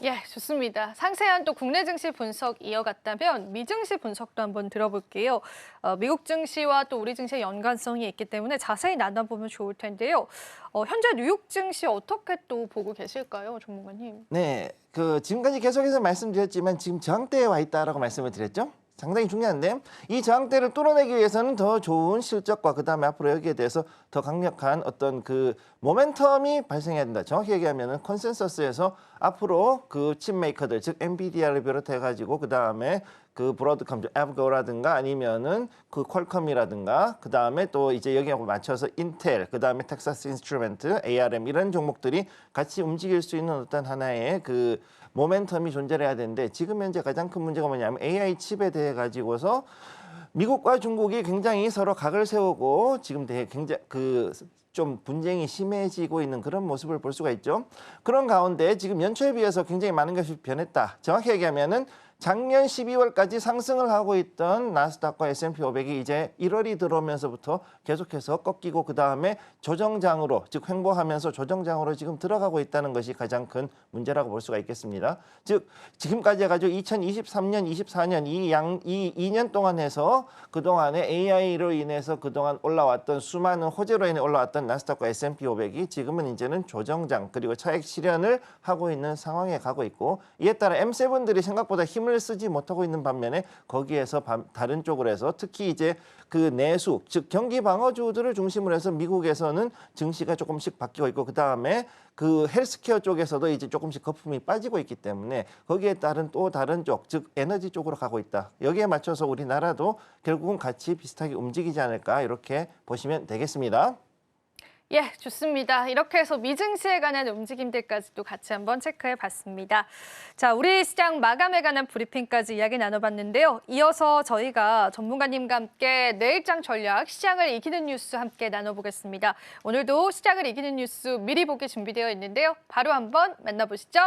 예, 좋습니다. 상세한 또 국내 증시 분석 이어갔다면 미증시 분석도 한번 들어볼게요. 미국 증시와 또 우리 증시의 연관성이 있기 때문에 자세히 나눠보면 좋을 텐데요. 현재 뉴욕 증시 어떻게 또 보고 계실까요, 전문가님? 네, 그 지금까지 계속해서 말씀드렸지만 지금 저항대에 와 있다라고 말씀을 드렸죠. 상당히 중요한데 이 저항대를 뚫어내기 위해서는 더 좋은 실적과 그다음에 앞으로 여기에 대해서 더 강력한 어떤 그 모멘텀이 발생해야 된다. 정확히 얘기하면은 컨센서스에서 앞으로 그 칩 메이커들 즉 엔비디아를 비롯해 가지고 그다음에 그 브로드컴, 에브고라든가 아니면은 그 퀄컴이라든가 그다음에 또 이제 여기에 맞춰서 인텔, 그다음에 텍사스 인스트루멘트, ARM 이런 종목들이 같이 움직일 수 있는 어떤 하나의 그 모멘텀이 존재를 해야 되는데 지금 현재 가장 큰 문제가 뭐냐면 AI 칩에 대해 가지고서 미국과 중국이 굉장히 서로 각을 세우고 지금 되게 굉장히 좀 분쟁이 심해지고 있는 그런 모습을 볼 수가 있죠. 그런 가운데 지금 연초에 비해서 굉장히 많은 것이 변했다. 정확히 얘기하면은 작년 12월까지 상승을 하고 있던 나스닥과 S&P 500이 이제 1월이 들어오면서부터 계속해서 꺾이고 그다음에 조정장으로 즉 횡보하면서 조정장으로 지금 들어가고 있다는 것이 가장 큰 문제라고 볼 수가 있겠습니다. 즉 지금까지 해가지고 2023년, 24년 이 2년 동안 해서 그동안에 AI로 인해서 그동안 올라왔던 수많은 호재로 인해 올라왔던 나스닥과 S&P 500이 지금은 이제는 조정장 그리고 차익 실현을 하고 있는 상황에 가고 있고 이에 따라 M7들이 생각보다 힘을 쓰지 못하고 있는 반면에 거기에서 다른 쪽으로 해서 특히 이제 그 내수 즉 경기 방어주들을 중심으로 해서 미국에서는 증시가 조금씩 바뀌고 있고 그 다음에 그 헬스케어 쪽에서도 이제 조금씩 거품이 빠지고 있기 때문에 거기에 따른 또 다른 쪽 즉 에너지 쪽으로 가고 있다. 여기에 맞춰서 우리나라도 결국은 같이 비슷하게 움직이지 않을까 이렇게 보시면 되겠습니다. 예, 좋습니다. 이렇게 해서 미증시에 관한 움직임들까지도 같이 한번 체크해 봤습니다. 자, 우리 시장 마감에 관한 브리핑까지 이야기 나눠봤는데요. 이어서 저희가 전문가님과 함께 내일장 전략, 시장을 이기는 뉴스 함께 나눠보겠습니다. 오늘도 시장을 이기는 뉴스 미리 보기 준비되어 있는데요. 바로 한번 만나보시죠.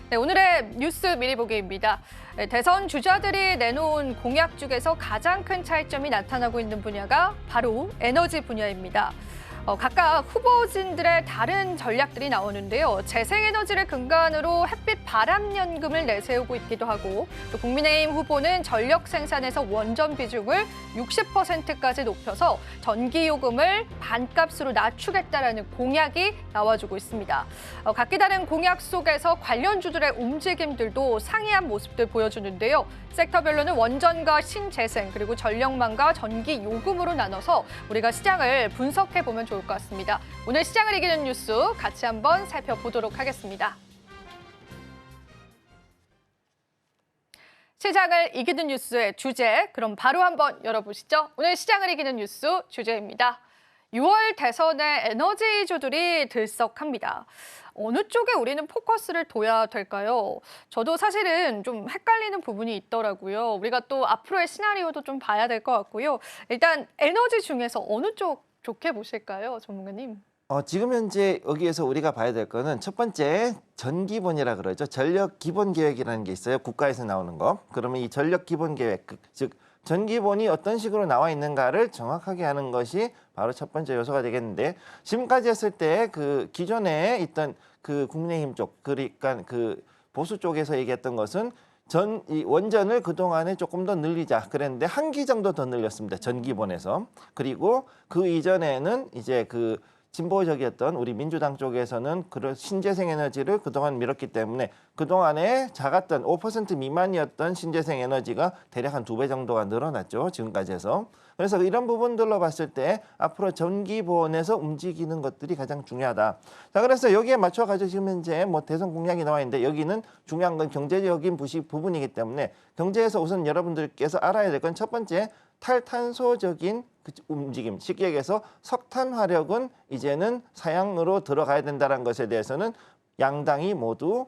네, 오늘의 뉴스 미리 보기입니다. 대선 주자들이 내놓은 공약 중에서 가장 큰 차이점이 나타나고 있는 분야가 바로 에너지 분야입니다. 각각 후보진들의 다른 전략들이 나오는데요. 재생에너지를 근간으로 햇빛 발암연금을 내세우고 있기도 하고 또 국민의힘 후보는 전력 생산에서 원전 비중을 60%까지 높여서 전기요금을 반값으로 낮추겠다라는 공약이 나와주고 있습니다. 각기 다른 공약 속에서 관련주들의 움직임들도 상이한 모습들 보여주는데요. 섹터별로는 원전과 신재생 그리고 전력망과 전기요금으로 나눠서 우리가 시장을 분석해보면 좋을 것 같습니다. 오늘 시장을 이기는 뉴스 같이 한번 살펴보도록 하겠습니다. 시장을 이기는 뉴스의 주제, 그럼 바로 한번 열어보시죠. 오늘 시장을 이기는 뉴스 주제입니다. 6월 대선에 에너지주들이 들썩합니다. 어느 쪽에 우리는 포커스를 둬야 될까요? 저도 사실은 좀 헷갈리는 부분이 있더라고요. 우리가 또 앞으로의 시나리오도 좀 봐야 될 것 같고요. 일단 에너지 중에서 어느 쪽 좋게 보실까요, 전문가님? 지금 현재 여기에서 우리가 봐야 될 거는 첫 번째 전기본이라 그러죠. 전력 기본 계획이라는 게 있어요. 국가에서 나오는 거. 그러면 이 전력 기본 계획, 즉 전기본이 어떤 식으로 나와 있는가를 정확하게 하는 것이 바로 첫 번째 요소가 되겠는데 지금까지 했을 때 그 기존에 있던 그 국민의힘 쪽, 그러니까 그 보수 쪽에서 얘기했던 것은 이 원전을 그동안에 조금 더 늘리자 그랬는데 한 기 정도 더 늘렸습니다. 전기본에서. 그리고 그 이전에는 이제 그 진보적이었던 우리 민주당 쪽에서는 그런 신재생 에너지를 그동안 밀었기 때문에 그동안에 작았던 5% 미만이었던 신재생 에너지가 대략 한 2배 정도가 늘어났죠. 지금까지 해서. 그래서 이런 부분들로 봤을 때 앞으로 전기보온에서 움직이는 것들이 가장 중요하다. 자, 그래서 여기에 맞춰가지고 지금 현재 뭐 대선 공약이 나와 있는데 여기는 중요한 건 경제적인 부분이기 때문에 경제에서 우선 여러분들께서 알아야 될 건 첫 번째 탈탄소적인 움직임, 쉽게 얘기해서 석탄 화력은 이제는 사양으로 들어가야 된다는 것에 대해서는 양당이 모두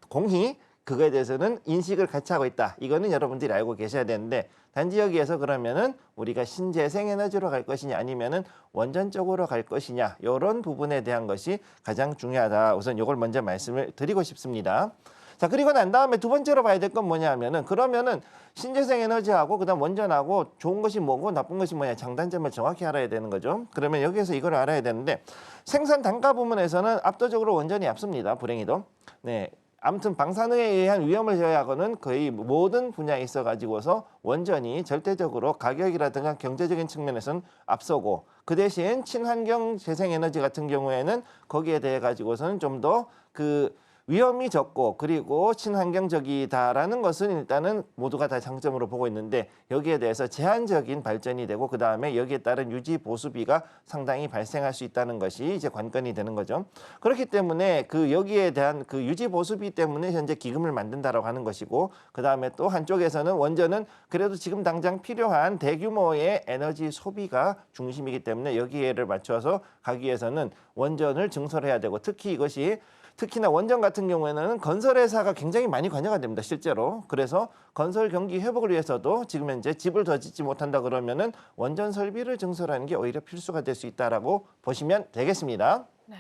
공히 그거에 대해서는 인식을 같이 하고 있다. 이거는 여러분들이 알고 계셔야 되는데 단지 여기에서 그러면은 우리가 신재생 에너지로 갈 것이냐 아니면은 원전 쪽으로 갈 것이냐 이런 부분에 대한 것이 가장 중요하다. 우선 이걸 먼저 말씀을 드리고 싶습니다. 자, 그리고 난 다음에 두 번째로 봐야 될 건 뭐냐 하면은 그러면은 신재생 에너지하고 그다음 원전하고 좋은 것이 뭐고 나쁜 것이 뭐냐 장단점을 정확히 알아야 되는 거죠. 그러면 여기에서 이걸 알아야 되는데 생산 단가 부분에서는 압도적으로 원전이 앞섭니다. 불행히도. 네. 아무튼 방사능에 의한 위험을 제외하고는 거의 모든 분야에 있어 가지고서 원전이 절대적으로 가격이라든가 경제적인 측면에서는 앞서고 그 대신 친환경 재생에너지 같은 경우에는 거기에 대해 가지고서는 좀 더 그 위험이 적고 그리고 친환경적이다라는 것은 일단은 모두가 다 장점으로 보고 있는데 여기에 대해서 제한적인 발전이 되고 그다음에 여기에 따른 유지 보수비가 상당히 발생할 수 있다는 것이 이제 관건이 되는 거죠. 그렇기 때문에 그 여기에 대한 그 유지 보수비 때문에 현재 기금을 만든다라고 하는 것이고 그다음에 또 한쪽에서는 원전은 그래도 지금 당장 필요한 대규모의 에너지 소비가 중심이기 때문에 여기에를 맞춰서 가기 위해서는 원전을 증설해야 되고 특히나 원전 같은 경우에는 건설회사가 굉장히 많이 관여가 됩니다. 실제로. 그래서 건설 경기 회복을 위해서도 지금 현재 집을 더 짓지 못한다 그러면은 원전 설비를 증설하는 게 오히려 필수가 될 수 있다라고 보시면 되겠습니다. 네.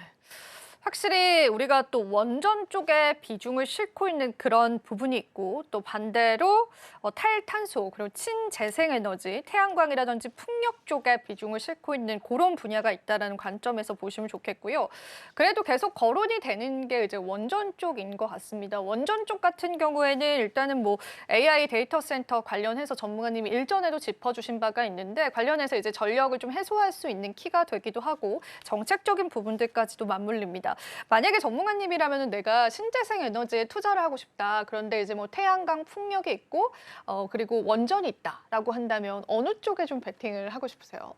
확실히 우리가 또 원전 쪽에 비중을 싣고 있는 그런 부분이 있고 또 반대로 탈탄소 그리고 친재생에너지, 태양광이라든지 풍력 쪽에 비중을 싣고 있는 그런 분야가 있다는 관점에서 보시면 좋겠고요. 그래도 계속 거론이 되는 게 이제 원전 쪽인 것 같습니다. 원전 쪽 같은 경우에는 일단은 뭐 AI 데이터 센터 관련해서 전문가님이 일전에도 짚어주신 바가 있는데 관련해서 이제 전력을 좀 해소할 수 있는 키가 되기도 하고 정책적인 부분들까지도 맞물립니다. 만약에 전문가님이라면 내가 신재생 에너지에 투자를 하고 싶다. 그런데 이제 뭐 태양광 풍력이 있고 그리고 원전이 있다라고 한다면 어느 쪽에 좀 베팅을 하고 싶으세요?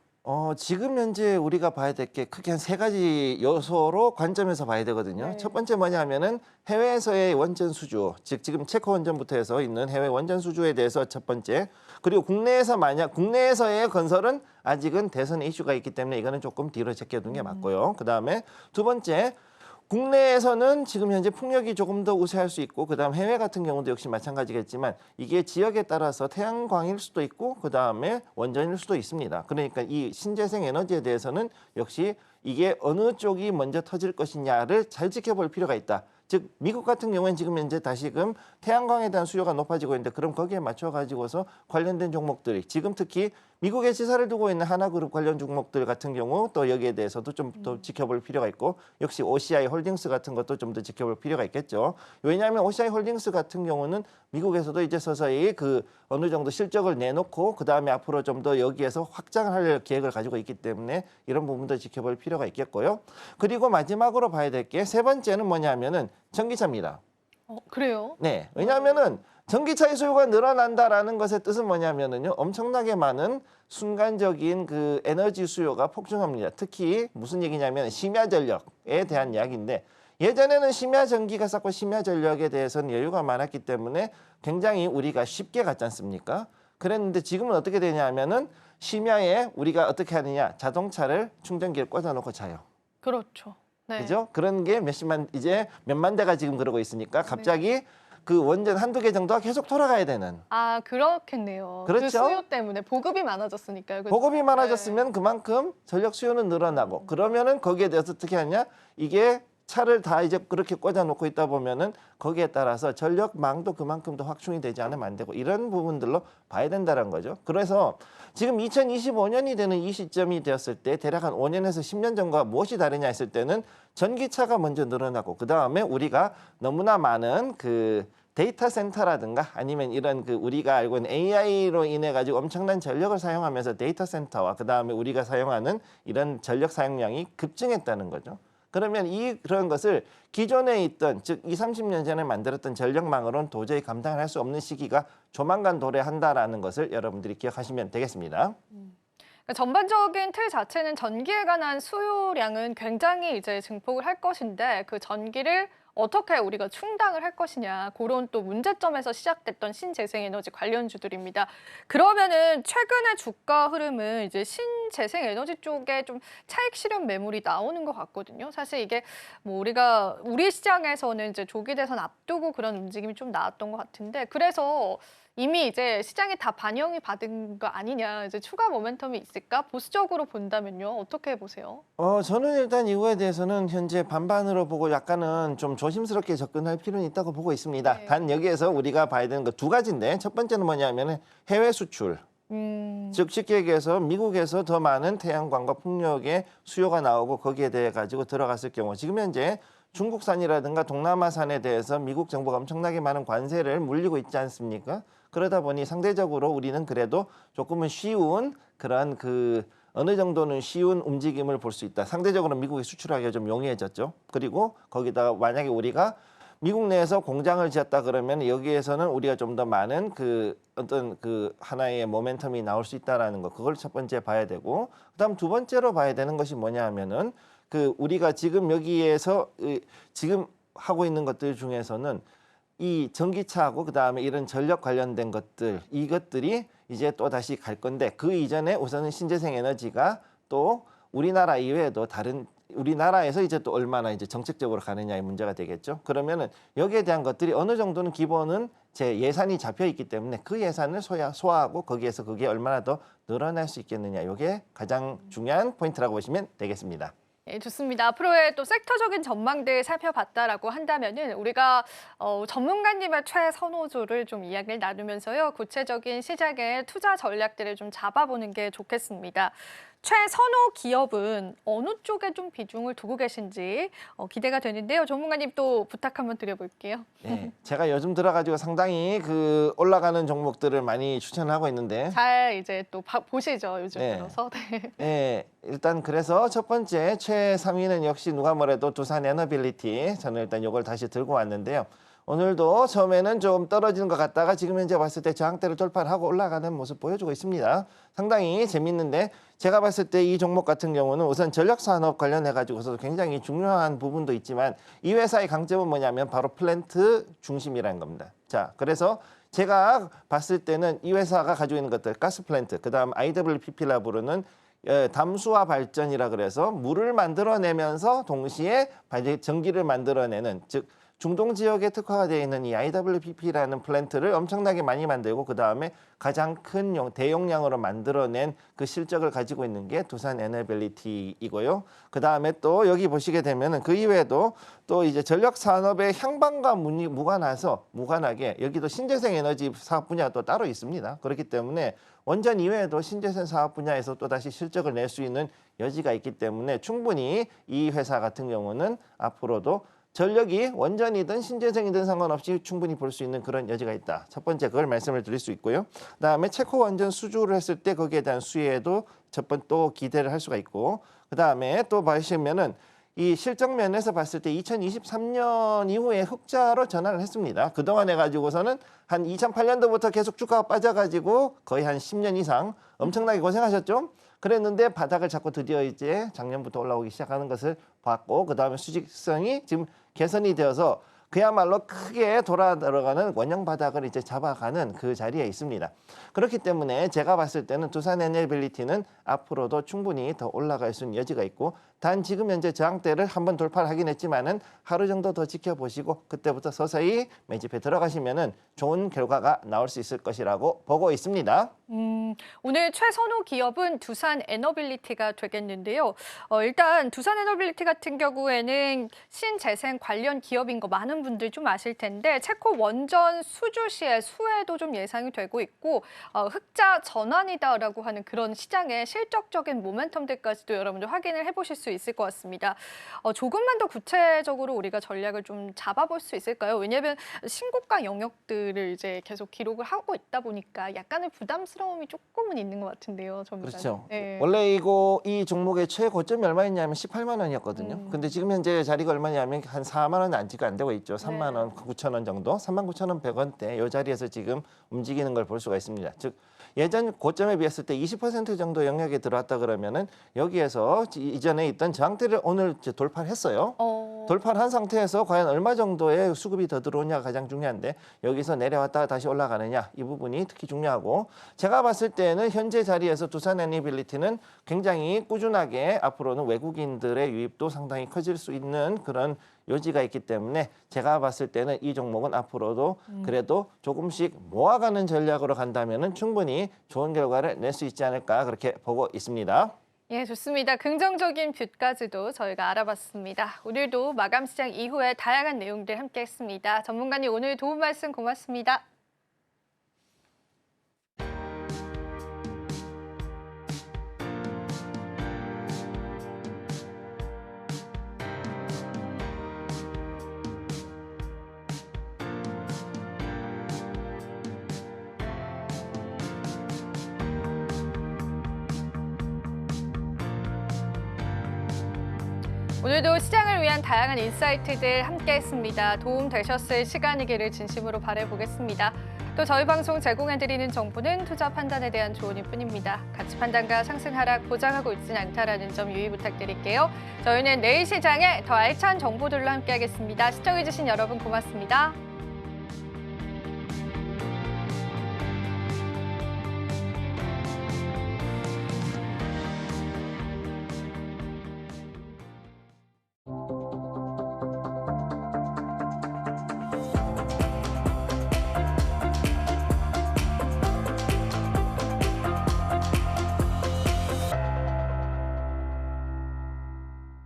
지금 현재 우리가 봐야 될 게 크게 한 세 가지 요소로 관점에서 봐야 되거든요. 네. 첫 번째 뭐냐면은 해외에서의 원전 수주, 즉 지금 체코 원전부터 해서 있는 해외 원전 수주에 대해서 첫 번째. 그리고 국내에서의 건설은 아직은 대선 이슈가 있기 때문에 이거는 조금 뒤로 제껴둔 게 맞고요. 그다음에 두 번째 국내에서는 지금 현재 풍력이 조금 더 우세할 수 있고 그다음 해외 같은 경우도 역시 마찬가지겠지만 이게 지역에 따라서 태양광일 수도 있고 그다음에 원전일 수도 있습니다. 그러니까 이 신재생 에너지에 대해서는 역시 이게 어느 쪽이 먼저 터질 것이냐를 잘 지켜볼 필요가 있다. 즉 미국 같은 경우는 지금 현재 다시금 태양광에 대한 수요가 높아지고 있는데 그럼 거기에 맞춰 가지고서 관련된 종목들이 지금 특히 미국에 지사를 두고 있는 하나그룹 관련 종목들 같은 경우 또 여기에 대해서도 좀 더 지켜볼 필요가 있고 역시 OCI 홀딩스 같은 것도 좀 더 지켜볼 필요가 있겠죠. 왜냐하면 OCI 홀딩스 같은 경우는 미국에서도 이제 서서히 그 어느 정도 실적을 내놓고 그 다음에 앞으로 좀 더 여기에서 확장할 계획을 가지고 있기 때문에 이런 부분도 지켜볼 필요가 있겠고요. 그리고 마지막으로 봐야 될 게 세 번째는 뭐냐면은 전기차입니다. 그래요? 네, 왜냐하면은 전기차의 수요가 늘어난다라는 것의 뜻은 뭐냐면은요, 엄청나게 많은 순간적인 그 에너지 수요가 폭증합니다. 특히 무슨 얘기냐면 심야 전력에 대한 이야기인데 예전에는 심야 전기가 쌓고 심야 전력에 대해서는 여유가 많았기 때문에 굉장히 우리가 쉽게 갔지 않습니까? 그랬는데 지금은 어떻게 되냐면은 심야에 우리가 어떻게 하느냐, 자동차를 충전기를 꽂아놓고 자요. 그렇죠. 네. 그죠? 그런 게 이제 몇만 대가 지금 그러고 있으니까 갑자기 그 원전 한두 개 정도가 계속 돌아가야 되는. 아, 그렇겠네요. 그렇죠. 그 수요 때문에 보급이 많아졌으니까요. 그렇죠? 보급이 많아졌으면 그만큼 전력 수요는 늘어나고 그러면은 거기에 대해서 어떻게 하냐? 이게 차를 다 이제 그렇게 꽂아놓고 있다 보면은 거기에 따라서 전력망도 그만큼 더 확충이 되지 않으면 안 되고 이런 부분들로 봐야 된다는 거죠. 그래서 지금 2025년이 되는 이 시점이 되었을 때 대략 한 5년에서 10년 전과 무엇이 다르냐 했을 때는 전기차가 먼저 늘어나고 그다음에 우리가 너무나 많은 그 데이터 센터라든가 아니면 이런 그 우리가 알고 있는 AI로 인해 가지고 엄청난 전력을 사용하면서 데이터 센터와 그다음에 우리가 사용하는 이런 전력 사용량이 급증했다는 거죠. 그러면 그런 것을 기존에 있던 즉 20, 30년 전에 만들었던 전력망으로는 도저히 감당할 수 없는 시기가 조만간 도래한다라는 것을 여러분들이 기억하시면 되겠습니다. 그러니까 전반적인 틀 자체는 전기에 관한 수요량은 굉장히 이제 증폭을 할 것인데 그 전기를 어떻게 우리가 충당을 할 것이냐 그런 또 문제점에서 시작됐던 신재생에너지 관련주들입니다. 그러면은 최근의 주가 흐름은 이제 신재생에너지 쪽에 좀 차익 실현 매물이 나오는 것 같거든요. 사실 이게 뭐 우리 시장에서는 이제 조기 대선 앞두고 그런 움직임이 좀 나왔던 것 같은데 그래서 이미 이제 시장에 다 반영이 받은 거 아니냐, 이제 추가 모멘텀이 있을까? 보수적으로 본다면요, 어떻게 보세요? 저는 일단 이거에 대해서는 현재 반반으로 보고 약간은 좀 조심스럽게 접근할 필요는 있다고 보고 있습니다. 네. 단 여기에서 우리가 봐야 되는 거 두 가지인데 첫 번째는 뭐냐면은 해외 수출. 즉 쉽게 얘기해서 미국에서 더 많은 태양광과 풍력의 수요가 나오고 거기에 대해 가지고 들어갔을 경우 지금 현재 중국산이라든가 동남아산에 대해서 미국 정부가 엄청나게 많은 관세를 물리고 있지 않습니까? 그러다 보니 상대적으로 우리는 그래도 조금은 쉬운 그런 어느 정도는 쉬운 움직임을 볼 수 있다. 상대적으로 미국이 수출하기가 좀 용이해졌죠. 그리고 거기다가 만약에 우리가 미국 내에서 공장을 지었다 그러면 여기에서는 우리가 좀 더 많은 어떤 하나의 모멘텀이 나올 수 있다라는 거. 그걸 첫 번째 봐야 되고 그다음 두 번째로 봐야 되는 것이 뭐냐 하면은 우리가 지금 여기에서 지금 하고 있는 것들 중에서는 이 전기차하고 그다음에 이런 전력 관련된 것들 이것들이 이제 또 다시 갈 건데 그 이전에 우선은 신재생 에너지가 또 우리나라 이외에도 다른 우리나라에서 이제 또 얼마나 이제 정책적으로 가느냐의 문제가 되겠죠. 그러면은 여기에 대한 것들이 어느 정도는 기본은 제 예산이 잡혀 있기 때문에 그 예산을 소화하고 거기에서 그게 얼마나 더 늘어날 수 있겠느냐. 이게 가장 중요한 포인트라고 보시면 되겠습니다. 네, 좋습니다. 앞으로의 또 섹터적인 전망들 살펴봤다라고 한다면은 우리가 전문가님의 최선호주를 좀 이야기를 나누면서요. 구체적인 시장의 투자 전략들을 좀 잡아보는 게 좋겠습니다. 최선호 기업은 어느 쪽에 좀 비중을 두고 계신지 기대가 되는데요. 전문가님 또 부탁 한번 드려볼게요. 네, 제가 요즘 들어가지고 상당히 올라가는 종목들을 많이 추천하고 있는데 잘 이제 또 보시죠, 요즘 네. 들어서. 네. 네, 일단 그래서 첫 번째 최 3위는 역시 누가 뭐래도 두산 에너빌리티. 저는 일단 이걸 다시 들고 왔는데요. 오늘도 처음에는 좀 떨어지는 것 같다가 지금 현재 봤을 때 저항대를 돌파하고 올라가는 모습 보여주고 있습니다. 상당히 재밌는데 제가 봤을 때 이 종목 같은 경우는 우선 전력산업 관련해 가지고서 굉장히 중요한 부분도 있지만 이 회사의 강점은 뭐냐면 바로 플랜트 중심이라는 겁니다. 자, 그래서 제가 봤을 때는 이 회사가 가지고 있는 것들 가스 플랜트, 그다음 IWPP라 부르는 담수화 발전이라 그래서 물을 만들어내면서 동시에 전기를 만들어내는 즉 중동 지역에 특화가 되어 있는 이 IWPP라는 플랜트를 엄청나게 많이 만들고 그다음에 가장 큰 대용량으로 만들어낸 그 실적을 가지고 있는 게 두산 에너빌리티이고요. 그다음에 또 여기 보시게 되면은 그 이외에도 또 이제 전력 산업의 향방과 무관하게 여기도 신재생 에너지 사업 분야가 또 따로 있습니다. 그렇기 때문에 원전 이외에도 신재생 사업 분야에서 또 다시 실적을 낼 수 있는 여지가 있기 때문에 충분히 이 회사 같은 경우는 앞으로도 전력이 원전이든 신재생이든 상관없이 충분히 볼 수 있는 그런 여지가 있다. 첫 번째 그걸 말씀을 드릴 수 있고요. 그다음에 체코 원전 수주를 했을 때 거기에 대한 수혜도 첫 번 또 기대를 할 수가 있고 그다음에 또 보시면은 이 실적 면에서 봤을 때 2023년 이후에 흑자로 전환을 했습니다. 그동안 해가지고서는 한 2008년도부터 계속 주가가 빠져가지고 거의 한 10년 이상 엄청나게 고생하셨죠. 그랬는데 바닥을 잡고 드디어 이제 작년부터 올라오기 시작하는 것을 봤고 그다음에 수직성이 지금 개선이 되어서 그야말로 크게 돌아 들어가는 원형 바닥을 이제 잡아가는 그 자리에 있습니다. 그렇기 때문에 제가 봤을 때는 두산 에너빌리티는 앞으로도 충분히 더 올라갈 수 있는 여지가 있고 단 지금 현재 저항대를 한번 돌파를 하긴 했지만은 하루 정도 더 지켜보시고 그때부터 서서히 매집에 들어가시면은 좋은 결과가 나올 수 있을 것이라고 보고 있습니다. 오늘 최선호 기업은 두산 에너빌리티가 되겠는데요. 일단 두산 에너빌리티 같은 경우에는 신재생 관련 기업인 거 많은 분들 좀 아실 텐데 체코 원전 수주 시에 수혜도 좀 예상이 되고 있고 흑자 전환이다라고 하는 그런 시장의 실적적인 모멘텀들까지도 여러분들 확인을 해보실 수 있을 것 같습니다. 조금만 더 구체적으로 우리가 전략을 좀 잡아볼 수 있을까요? 왜냐하면 신고가 영역들을 이제 계속 기록을 하고 있다 보니까 약간의 부담스러움이 조금은 있는 것 같은데요, 전문가님. 그렇죠. 네. 원래 이 종목의 최고점이 얼마였냐면 18만 원이었거든요. 근데 지금 현재 자리가 얼마냐면 한 4만 원 안지가 안 되고 있죠. 3만 원, 9천 원 정도, 39,100원대 이 자리에서 지금 움직이는 걸 볼 수가 있습니다. 즉 예전 고점에 비했을 때 20% 정도 영역에 들어왔다 그러면은 여기에서 이전에 있던 있던 저항대를 오늘 이제 돌파를 했어요. 돌파를 한 상태에서 과연 얼마 정도의 수급이 더 들어오냐가 가장 중요한데 여기서 내려왔다가 다시 올라가느냐 이 부분이 특히 중요하고 제가 봤을 때는 현재 자리에서 두산 애니빌리티는 굉장히 꾸준하게 앞으로는 외국인들의 유입도 상당히 커질 수 있는 그런 요지가 있기 때문에 제가 봤을 때는 이 종목은 앞으로도 그래도 조금씩 모아가는 전략으로 간다면은 충분히 좋은 결과를 낼 수 있지 않을까 그렇게 보고 있습니다. 예, 좋습니다. 긍정적인 뷰까지도 저희가 알아봤습니다. 오늘도 마감 시장 이후에 다양한 내용들 함께했습니다. 전문가님 오늘 도움 말씀 고맙습니다. 오늘도 시장을 위한 다양한 인사이트들 함께했습니다. 도움 되셨을 시간이기를 진심으로 바라보겠습니다. 또 저희 방송 제공해드리는 정보는 투자 판단에 대한 조언일 뿐입니다. 가치 판단과 상승 하락 보장하고 있지는 않다라는 점 유의 부탁드릴게요. 저희는 내일 시장에 더 알찬 정보들로 함께하겠습니다. 시청해주신 여러분 고맙습니다.